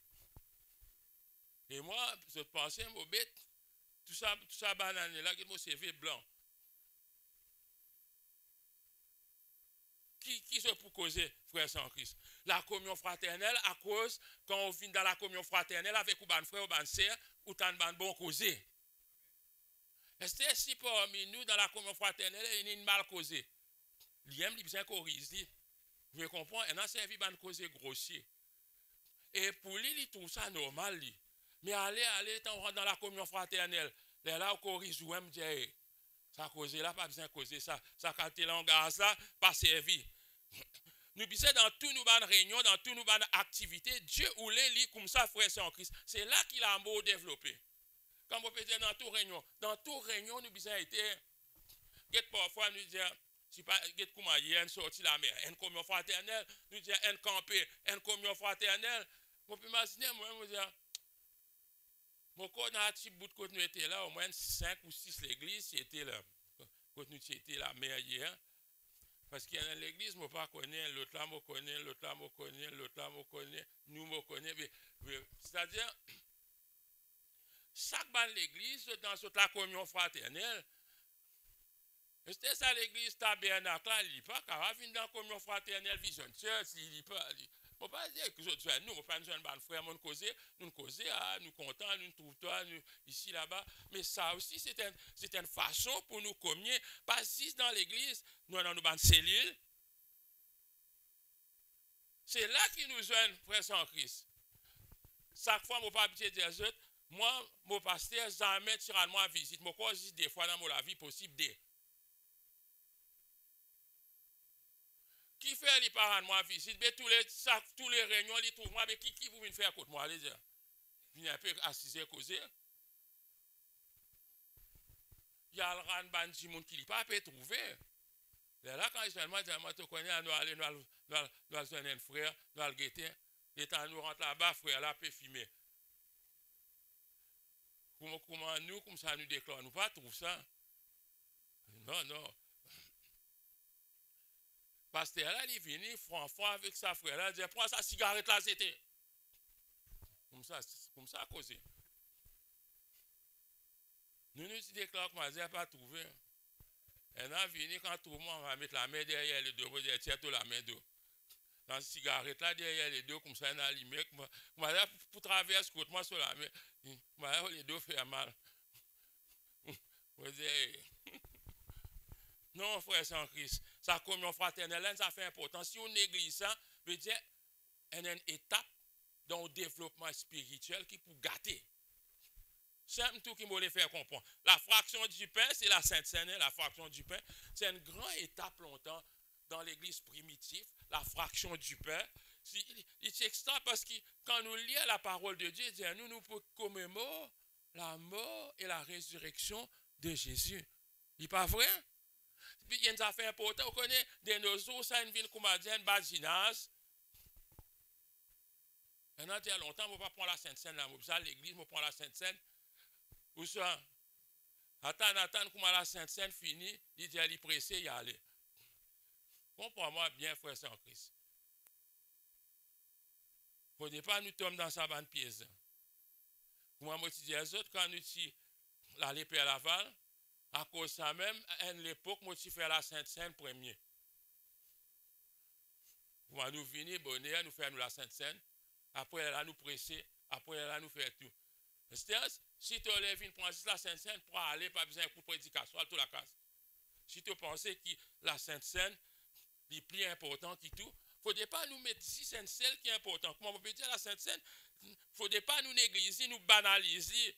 Et moi, je pensais, mon bête, tout ça, banane là, qui mon CV blanc. Qui se pour causer, frère sans Christ? La communion fraternelle, à cause, quand on vient dans la communion fraternelle avec ou ban frère ou ban sœur, ou tant ban bon causé. Est-ce que si parmi nous, dans la communion fraternelle, il y a une mal causée? L'IM, il bien corrigé. Vous comprenez? Il a servi ban causé grossier. Et pour lui, il trouve ça normal. Lui. Mais allez, quand on rentre dans la communion fraternelle, là, on corrige ou même dire, ça cause là, pas besoin de causer ça. Ça capte langage là, pas servi. Nous disons dans tous nos réunions, dans tous nos activités, Dieu ou les comme ça, frère en Christ. C'est là qu'il a un mot développé. Comme on peut dire dans toute réunion, nous disons été, parfois nous disons, si pas, comment hier, sorti la mer, une communion fraternelle, nous disons, un campé, une communion fraternelle. On peut imaginer, moi, je dis, mon corps dans un petit bout de côté, nous étions là, au moins 5 ou 6 l'église, c'était là. Quand nous étions la mer hier. Parce qu'il y a dans l'église, moi pas connais, l'autre là, moi connais, l'autre là, moi connais, l'autre là, moi connais, nous, moi connais. C'est-à-dire, chaque ban l'église, dans toute la communion fraternelle, c'était ça l'église tabernacle, là, il n'y a pas qu'à venir dans la communion fraternelle, vision church, il n'y a pas. Je ne pas dire que nous, nous, pas nous, un frère, nous causer, nous contents, nous trouvons toi, nous, ici, là-bas. Mais ça aussi, c'est une façon pour nous communier. Pas si dans l'église, nous avons une cellule. C'est là qu'ils nous joignent, frère sans Christ. Chaque fois, je ne pas habitué de dire, moi, mon pasteur, jamais tire moi visite. Je crois juste des fois dans mon vie possible des. Qui fait les parents de moi visite, mais tous les réunions, ils trouvent moi, mais qui vous venez faire contre moi, allez dire. Venez un peu assiser, causer. Il y a le ran bandit monde qui n'est pas peut trouver. Là, quand seulement dit, moi, tu connais, nous allons, nous allons un frère, nous allons guetter. Et quand nous rentrons là-bas, frère, là, peut fumer. Comment nous, comme ça, nous déclarons, nous pas trouver ça. Non. Pasteur là, il est venu franc avec sa frère là, il dit, prends sa cigarette là, c'était. Comme ça à causer. Nous déclarons que ma pas trouvé. Maintenant, vini quand tout le monde va mettre la main derrière les deux, dire tiens, tout la main d'eau. Dans la cigarette là, derrière les deux, comme ça, on a allumé. Pour traverser, moi sur la main, les deux fait mal. Vous dites, non, frère sans Christ, sa communion fraternelle, ça fait important. Si on néglige ça, veut dire, il y a une étape dans le développement spirituel qui peut gâter. C'est tout qui me faire comprendre. La fraction du pain, c'est la Sainte Seine. La fraction du pain, c'est une grande étape longtemps dans l'église primitive. La fraction du pain, c'est extra parce que quand nous lisons la parole de Dieu, nous commémorons la mort et la résurrection de Jésus. Il n'est pas vrai? Puis il y a une affaire importante. On connaît des nosos, ça une ville comme a dit, un badinage. Maintenant, il y a longtemps, on ne va pas prendre la Sainte Seine là. L'église, on prend la Sainte Seine. Où ça? Attends, comment la Sainte Seine finit, il dit, elle est pressée, il y a aller. Comprends-moi bien, frère sans Christ. Il ne faut pas nous tomber dans sa bande pièce. Moi, je dis les autres, quand nous disons la l'épée à Laval, à cause de ça même, à l'époque, moi, je fais la Sainte Seine premier. Moi, nous venons, bonheur, nous faisons la Sainte Seine. Après, là, nous presser. Après, là, nous faisons tout. Si tu lèves une prendre la Sainte Seine pour aller, pas besoin de coup de prédication, à toute la case. Si tu penses que la Sainte Seine est plus important que tout, il ne faut pas nous mettre ici, c'est celle qui est importante. Comment on peut dire la Sainte Seine? Il ne faut pas nous négliger, nous banaliser.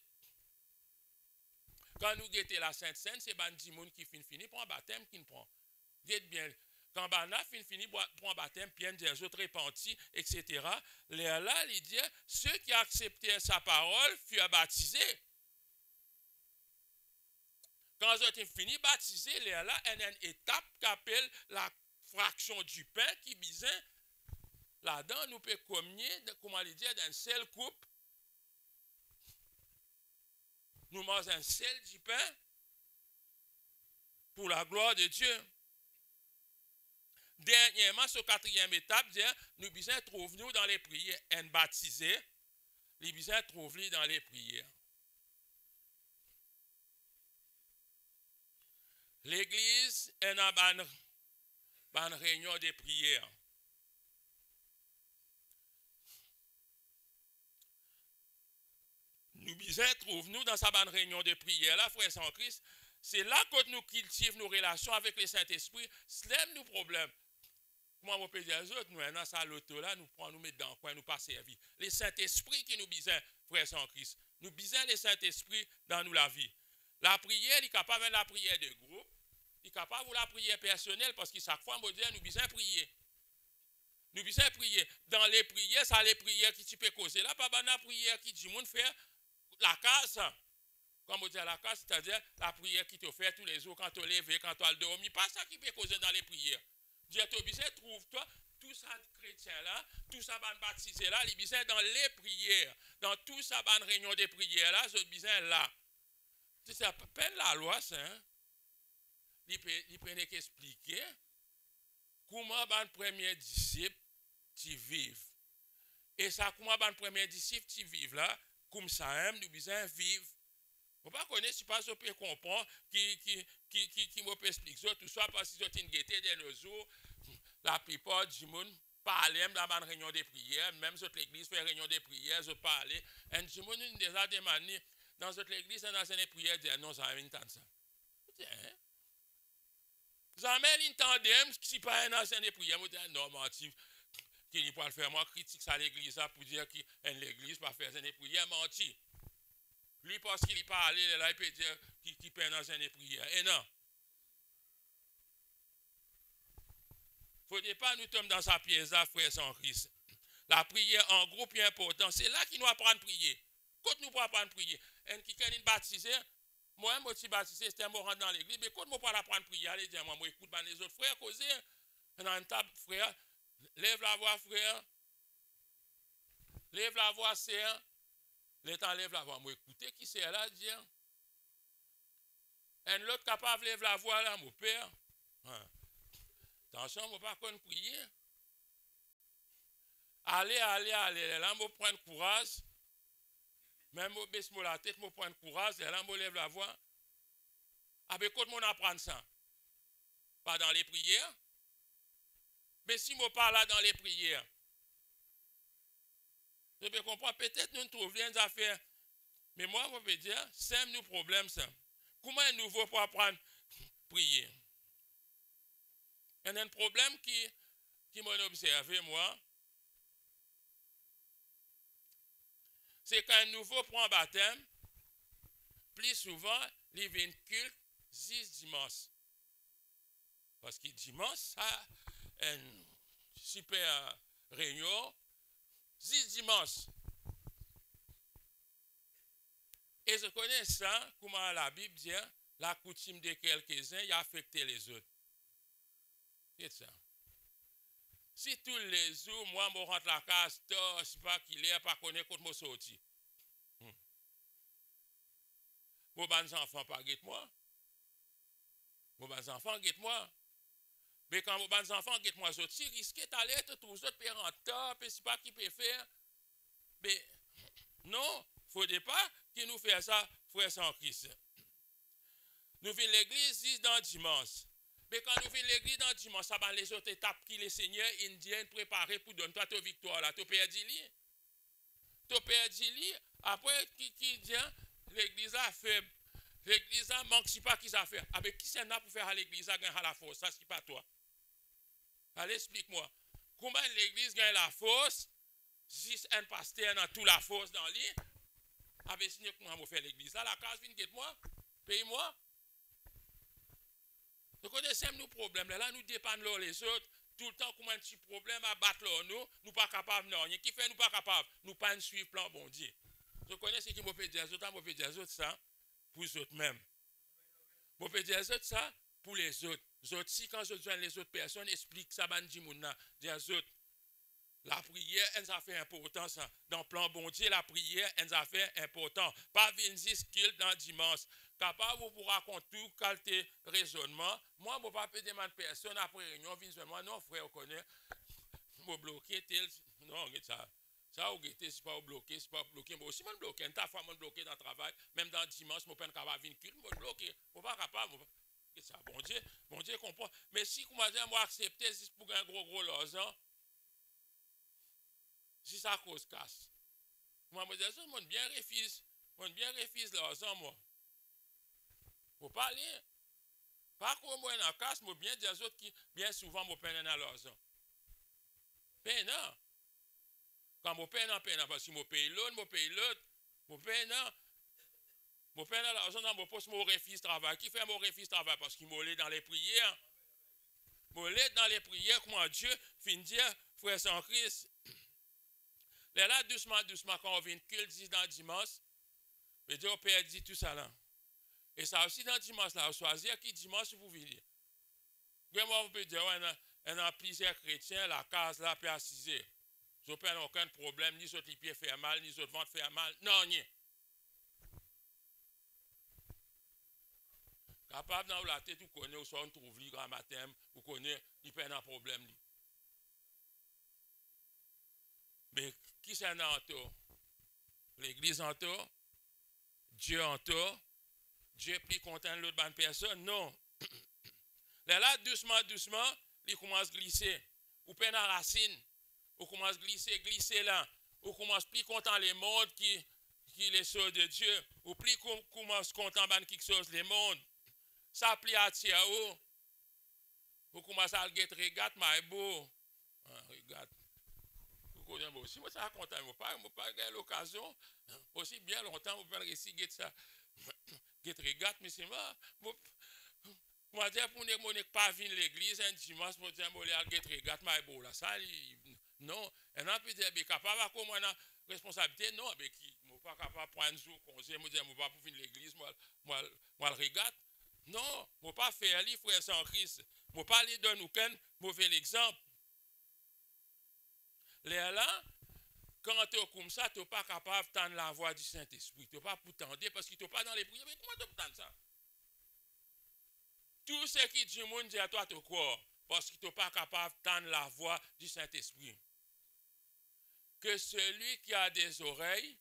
Quand nous guettons la Sainte Seine, c'est des gens qui finissent pour un baptême qui ne prend. Guette bien. Quand Bana finit pour un baptême, puis des autres repentis, etc. Là, il dit, ceux qui acceptaient sa parole furent baptisés. Quand ils ont fini baptisés, là, il y a une étape qui appelle la fraction du pain qui disait, là-dedans, nous pouvons communier, comment le dire, d'un seul couple. Nous mangeons un seul du pain pour la gloire de Dieu. Dernièrement, sur la 4e étape, nous besoin trouver nous dans les prières. Un baptisé, nous besoin trouver dans les prières. L'église est dans une réunion de prières. Nous besoin trouver nous dans sa bonne réunion de prières, là, frère sans Christ. C'est là que nous cultivons nos relations avec le Saint-Esprit. C'est nos problèmes. Comment on peut dire aux autres, nous, dans sa loto là, nous prenons, nous mettons dans le coin, nous pas servir. Le Saint-Esprit qui nous besoin, frère sans Christ. Nous besoin le Saint-Esprit dans nous la vie. La prière, il est capable de la prière de groupe. Il est capable de la prière personnelle parce que chaque fois, on dit, nous besoin prier. Nous besoin prier. Dans les prières, ça les prières qui tu peux causer. Là, pas la prière qui dit, monde faire la case. Comme on dit la case, c'est-à-dire la prière qui te fait tous les jours quand tu lèves, quand tu as le dormi. Pas ça qui peut causer dans les prières. Dieu te besoin, trouve-toi, tout ça chrétien là, tout ça baptisé là, il besoin dans les prières, dans tout ça réunion de prières là, je besoin là. C'est à peine la loi, ça, hein? Il peut expliquer comment le premier disciple tu vives. Et ça, comment le premier disciple tu vives là, comme ça, nous besoin vivre. Vous ne connaissez pas, si pas je peux comprendre qui me peut expliquer tout ça parce que j'ai une gaieté de nos jours. La plupart du monde parle dans la réunion de prières, même si l'église fait réunion de prières, je parle. Et du monde a déjà demandé dans l'église, dans une prière, dire non, ça une tant ça. Jamais l'intendem, si pas un ancien de prière, je dis non, mentif. Qui n'est pas le faire, moi, critique ça l'église pour dire que l'église pas faire une prière, menti. Lui, parce qu'il n'est pas allé là, il peut dire qu'il peut dans une prière. Et non. Il ne faut pas nous tomber dans sa pièce là, frère sans Christ. La prière en groupe est importante. C'est là qu'il nous apprend à prier. Quand nous pouvons apprendre à prier, et qui est baptisé, moi, je suis baptisé, c'était moi rentre dans l'église, mais quand nous pouvons apprendre à prier, allez dire, moi, écoute les autres frères causer. Dans une table, frère, lève la voix, frère. Lève la voix, sœur. Le temps lève la voix, moi, écoutez qui c'est là, dire. Et l'autre capable de lever la voix là, mon père. Attention, je ne vais pas prier. Allez, là, je prends courage. Même je baisse la tête, je prends courage, et là, je lève la voix. Avec quoi on apprend ça? pas dans les prières. Mais si je parle là dans les prières, je peux comprendre, peut-être nous trouvons des affaires. Mais moi, je peux dire, c'est nous problème ça. Comment un nouveau pour apprendre à prier? Il y a un problème qui m'a observé, moi. C'est qu'un nouveau prend baptême, plus souvent, il vient culte 10 dimanches. Parce que dimanche, ça, une super réunion, 10 dimanches. Et je connais ça, comment la Bible dit, la coutume de quelques-uns y a affecté les autres. C'est ça. Si tous les jours, moi, je rentre la case, je ne sais pas qui est, pas connaître quand je sorti. Vos bons enfants, pas guette-moi. Vos bons enfants, guette-moi. Mais quand vos bons enfants, guette-moi, si risquez d'aller, tous les autres parents, je ne sais pas qui peut faire. Mais non, il ne faudrait pas qu'ils nous fassent ça, frère sans Christ. Nous venons l'église 10 dans dimanche. Mais quand nous venons l'église dans dimanche, ça va les autres étapes qui les seigneurs indiens préparés pour donner toi ta victoire là. Tu perds l'île. Tu perds l'île. Après, qui dit, l'église a faible. L'église a manque, si pas qui ça fait. Avec qui c'est là pour faire à l'église a gagné la force? Ça, c'est pas toi. Allez, explique-moi. Comment l'église gagne la force si un pasteur dans toute la force dans l'île? Avec signé comment on fait l'église là, la case vient de moi, paye-moi. Vous connaissez nos problèmes là, nous dépendons les autres. Tout le temps, comment un petit problème à battre nous pas capables, non. Qui fait nous pas capables? Nous pas suivre plan bon Dieu. Vous connaissez qui m'a fait dire autres, m'a fait dire autres ça pour les autres même. M'a fait dire autres ça pour les autres. Les autres, si quand je joins les autres personnes, explique ça, bandi mouna, dire autres. La prière, elle a fait important ça. Dans le plan bon Dieu, la prière, elle a fait important. Pas 26 kills dans dimanche. Capable de vous raconter tout, qualité raisonnement. Moi, je ne peux pas demander personne après réunion, visuellement, non, frère, on connaît. Je vais bloquer tel. Non, ça. Ça, vous guettez, c'est pas bloqué, c'est pas bloqué. Moi aussi, je bloqué. Une fois, je bloqué dans le travail. Même dans dimanche, je ne peux pas capable de venir, je bloqué. Je ne suis pas capable. Ça, bon Dieu comprend. Mais si vous m'avez accepté, c'est pour un gros l'argent. Si ça cause casse. Moi, je dis, je bien refuse. Je bien refuse l'argent, moi. Faut pas aller. Pas comme moi, dans casse, moi, bien des autres qui, bien souvent, me peinent dans l'argent. Peinant. Quand je peine, parce que je paye l'autre, je paye l'argent dans mon poste, je refuse travail. Qui fait mon refuse travail? Parce qu'il m'a dans les prières. M'a dans les prières, comment Dieu finit dire, frère sans Christ. Là, doucement, quand on vient culte 10 dans dimanche, mais Dieu Père dit tout ça là. Et ça aussi dans dimanche là, on choisit qui dimanche vous venez. Moi, vous pouvez dire, il y a plusieurs chrétiens, la case là peut assiser. Ils n'ont aucun problème, ni les autres pieds faire mal, ni les autres ventres faire mal. Non, rien. Capable dans la tête, vous connaissez, vous on trouve le grand matin, vous connaissez, il n'y a pas de problème. Mais qui c'est en tout? L'église en tout? Dieu en tout? Dieu est plus content de l'autre bonne personne? Non. Là, doucement, il commence à glisser. Ou peine à racine. Ou commence à glisser là. Ou commence plus content les mondes qui les choses de Dieu. Ou plus commence content de quelque chose les mondes. Ça plie à tiao. Ou commence à le regarde, mais beau. Regarde. Vous connaissez aussi, moi ça content. Je n'ai pas eu l'occasion. Aussi bien longtemps, vous pouvez réussir ça. Regarde, mais c'est moi. Moi, dire pour ne pas venir à l'église un dimanche, pour dire, moi, regarde, mais beau là. Ça, non. Et on peut dire, capable à comment on a responsabilité, non, mais qui ne pas capable de prendre un jour conseil, moi, dire, moi, pas pour venir à l'église, moi, le regarde. Non, moi, pas faire les frères sans Christ. Moi, pas aller donner aucun mauvais exemple. Là, quand tu es comme ça, tu n'es pas capable d'entendre la voix du Saint-Esprit. Tu n'es pas pour t'entendre parce que tu n'es pas dans les prières. Mais comment tu peux entendre ça? Tout ce qui dit monde dit à toi, tu crois. Parce que tu n'es pas capable d'entendre la voix du Saint-Esprit. Que celui qui a des oreilles,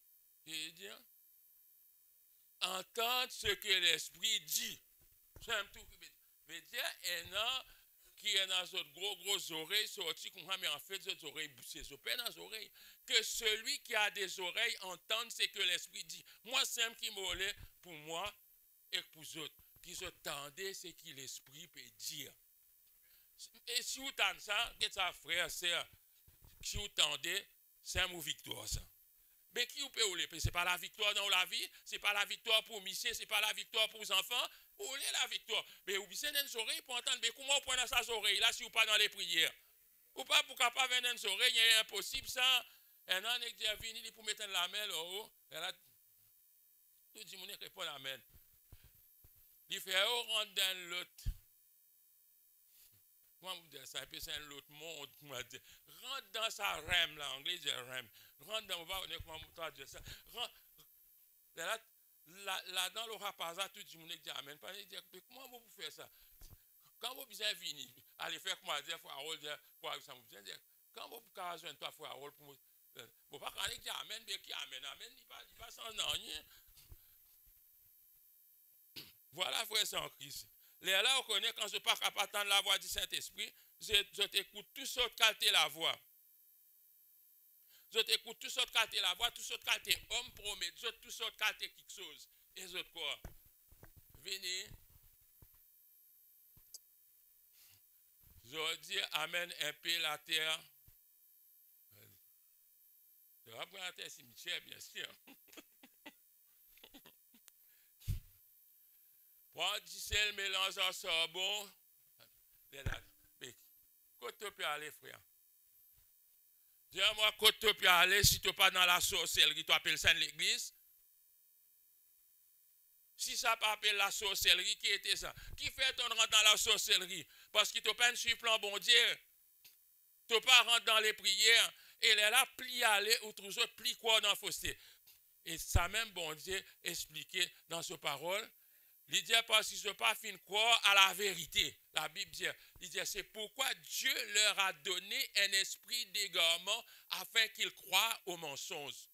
entende ce que l'Esprit dit. C'est un tout. Veut dire, un an qui est dans notre gros oreilles, sorti comme mais en fait, les oreilles bouchées, je peine dans les oreilles. Que celui qui a des oreilles entende ce que l'Esprit dit. Moi, c'est qui m'olé pour moi et pour les autres. Qui s'entendent ce que l'Esprit peut dire. Et si vous entendez ça, que ça, frère, sœur, si vous entendez, c'est un mot victoire, ça. Mais qui vous peut ouler? Ce n'est pas la victoire dans la vie, ce n'est pas la victoire pour Michel, ce n'est pas la victoire pour les enfants. Où est la victoire? Mais vous avez des oreilles pour entendre, mais comment vous prenez ça oreilles là si vous pas dans les prières? Ou pas pour capable avoir des oreilles, il est impossible ça. Un an, il est venu pour mettre la main là-haut. Tout le monde répond la main. Il fait rentre dans l'autre. Comment vous dire ça? Et puis c'est l'autre monde. Rentre dans sa rem là, en anglais, c'est rem. Rentre dans, comment vous traduire ça? Là-dedans, le rapaza, tout le monde dit amen. Mais comment vous faites ça? Quand vous avez venir, allez faire comment dire, faut avoir pour ça vous dire. Quand vous avez besoin de toi, faut avoir pour bon pas quand dire amen, mais qui amen, amen, il pas sans rien. Voilà, frère sans Christ. Là, on connaît quand je pars à attendre la voix du Saint-Esprit, je t'écoute tout ce qualité la voix. Je t'écoute tout ce qualité la voix, tout ce qualité homme promet, tout ce qualité quelque chose. Et les autres quoi? Venez. Je dis amen un peu la terre. Je vais prendre la terre cimetière, bien sûr. Prends du sel, mélange en sabon. Mais, quand tu peux aller, frère? Dis-moi, quand tu peux aller, si tu n'es pas dans la sorcellerie, tu appelles ça l'église? Si ça pas appelé la sorcellerie, qui était ça? Qui fait ton rentrer dans la sorcellerie? Parce que tu n'as pas suivre plan bon Dieu. Tu n'as pas rentrer dans les prières. Et elle est là, plie aller, ou tous autres, plie quoi dans la fausseté. Et ça même bon Dieu expliqué dans sa parole. Il dit parce qu'ils ne sont pas fin croire à la vérité. La Bible dit, c'est pourquoi Dieu leur a donné un esprit d'égarement afin qu'ils croient aux mensonges.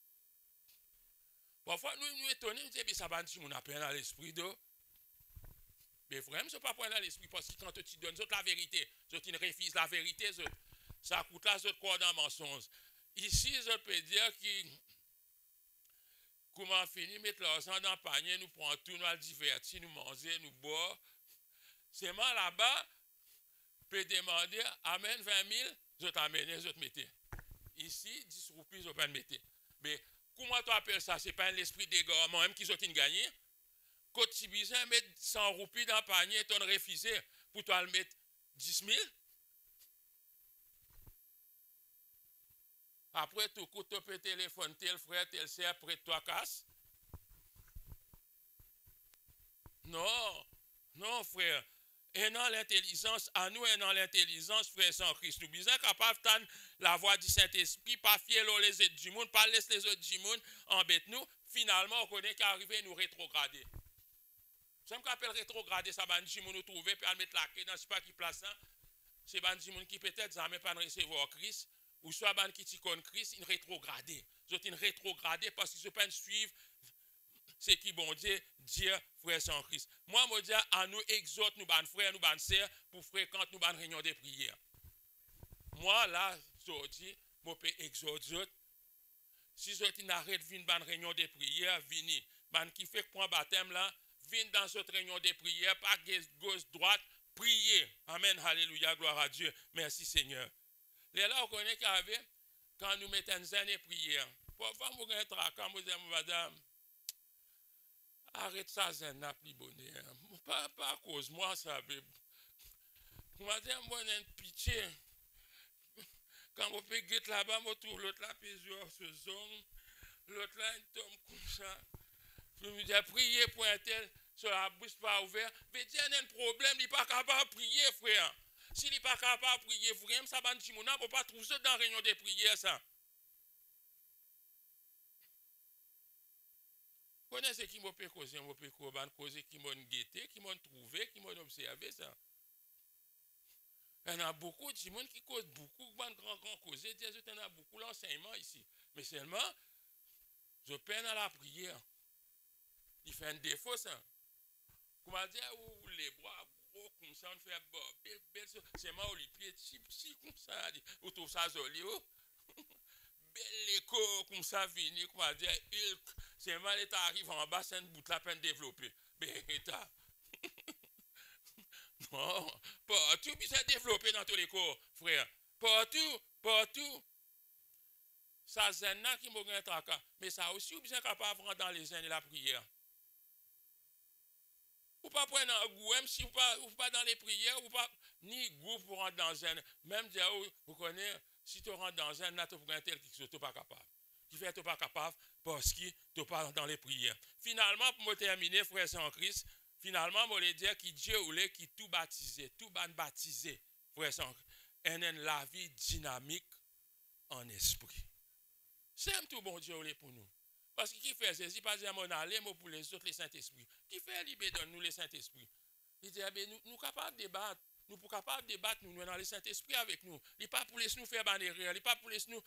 Parfois, nous étonnons, nous disons, ça va dire, on a dans l'esprit d'eau. Mais vraiment, ce n'est pas dans l'esprit parce que quand tu donnes la vérité, tu refuses la vérité, ça coûte là, tu crois dans le mensonge. Ici, je peux dire que comment finir, mettre l'argent dans le panier, nous prendre tout, nous divertir, nous manger, nous boire. C'est moi là-bas, peut demander, amène 20 000, je t'amène, je te mette. Ici, 10 roupies, je peux le mettre. Mais comment tu appelles ça? Ce n'est pas l'esprit d'égarement même qui sont gagné. Quand tu besoin mettre 100 roupies dans le panier, tu as refusé pour toi le mettre 10 000. Après tout, coup, tu peux téléphoner, tel frère, tel sœur, près de toi, casse. Non, non, frère. Et dans l'intelligence, à nous et dans l'intelligence, frère sans Christ, nous sommes capables de la voix du Saint-Esprit, pas fier les autres du monde, pas laisser les autres du monde embêter nous. Finalement, on connaît qu'arriver à nous rétrograder. Nous sommes capables de rétrograder, ça va nous trouver, puis à mettre la clé dans ce pas qui place. C'est des gens qui peut-être jamais pas recevoir Christ, ou soit des qui t'y Christ, ils rétrogradent. Ils rétrogradent parce qu'ils ne peuvent pas suivre ce qui bon Dieu, frère sans Christ. Moi, je dis à nous exhorte, nous, ban frères, nous, ban sœurs, pour fréquenter nous, ban réunion de prière. Moi, là, je dis, je peux exhorter. Si je n'arrête de venir dans une réunion de prière, venez. Ban qui fait point baptême là, venez dans cette réunion de prière, pas gauche, droite, priez. Amen, alléluia, gloire à Dieu. Merci Seigneur. Les là, on connaît qu'avait, quand nous mettons une année de prière, parfois, nous avons un traquant, nous disons, madame, arrête ça, c'est un plus bonheur. Pas à cause de moi, ça veut. Madame, moi, j'ai une pitié. Quand on peut guetter là-bas, on trouve l'autre là, puis ce zone. L'autre là, il tombe comme ça. Je me dis, priez pour un tel, sur la bouche pas ouverte. Mais il y a un problème, il n'est pas capable de prier, frère. S'il n'est pas capable de prier, frère, ça va nous ne peut pas trouver ça dans la réunion de prière, ça. Vous connaissez qui m'a causer, qui m'a guetté, qui m'a trouvé, qui m'a observé, ça. Il y en a beaucoup de monde qui cause beaucoup, grand causer. Il y en a beaucoup l'enseignement ici. Mais seulement, je peine à la prière. Il fait un défaut, ça. Comment dire, ou les bras gros comme ça, on fait belle, c'est moi, les pieds, si, comme ça, ou tout ça, joli, belle écho, comme ça, fini, comment dire, c'est mal, et t'arrives en bas, c'est une bout la peine développée. Ben, non, partout, puis c'est développé dans tous les cours, frère. Partout. Ça, c'est là qui m'a gagné tracas. Mais ça aussi, ou bien capable de rentrer dans les zen de la prière. Ou pas prendre un goût, même si vous pas dans les prières, ou pas ni goût pour rentrer dans zen. Même dire, vous connaissez, si tu rentres dans zen, là, tu peux gagner tel qui ne pas capable. Qui fait que tu pas capable parce que tu pas dans les prières. Finalement, pour me terminer, frère Saint-Christ, finalement, je vais dire que Dieu voulait qui tout baptisé, frère Saint-Christ. Et la vie dynamique en esprit. C'est tout bon Dieu pour nous. Parce que qui fait ceci, pas dire mon aller, moi pour les autres, les Saint-Esprit. Qui fait libérer dans nous les Saint-Esprit? Il dit, nous capables de débattre. Nous sommes capables de débattre, nous dans les Saint-Esprit avec nous. Il n'est pas pour laisser nous faire ban erreur, il n'est pas pour laisser nous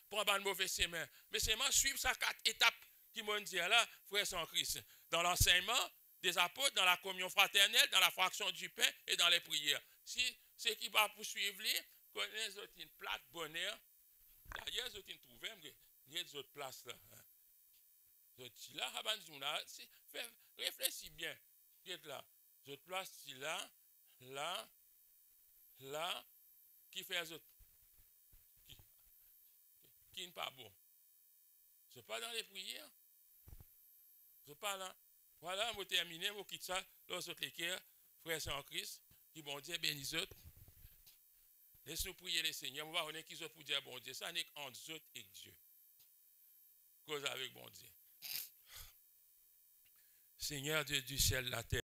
prendre ban mauvais chemin. Mais c'est moi suivre ces 4 étapes qui m'ont dit là, frère Saint-Christ. Dans l'enseignement des apôtres, dans la communion fraternelle, dans la fraction du pain et dans les prières. Si ceux qui va poursuivre, connaissent une plate bonheur. D'ailleurs, ils ont trouvé, il y a des autres places là. Là, réfléchis bien. Là. Les autres places, là, qui fait les autres. Qui n'est pas bon. Je pas dans les prières. Je pas là. Voilà, je termine, je quitte ça. Los autres l'équerre, frères Saint-Christ, qui bon Dieu bénisse autres. Laisse-nous prier les Seigneurs. On va voir qui sont pour dire bon Dieu. Ça n'est qu'entre eux et Dieu. Cause avec bon Dieu. Seigneur Dieu du ciel, la terre.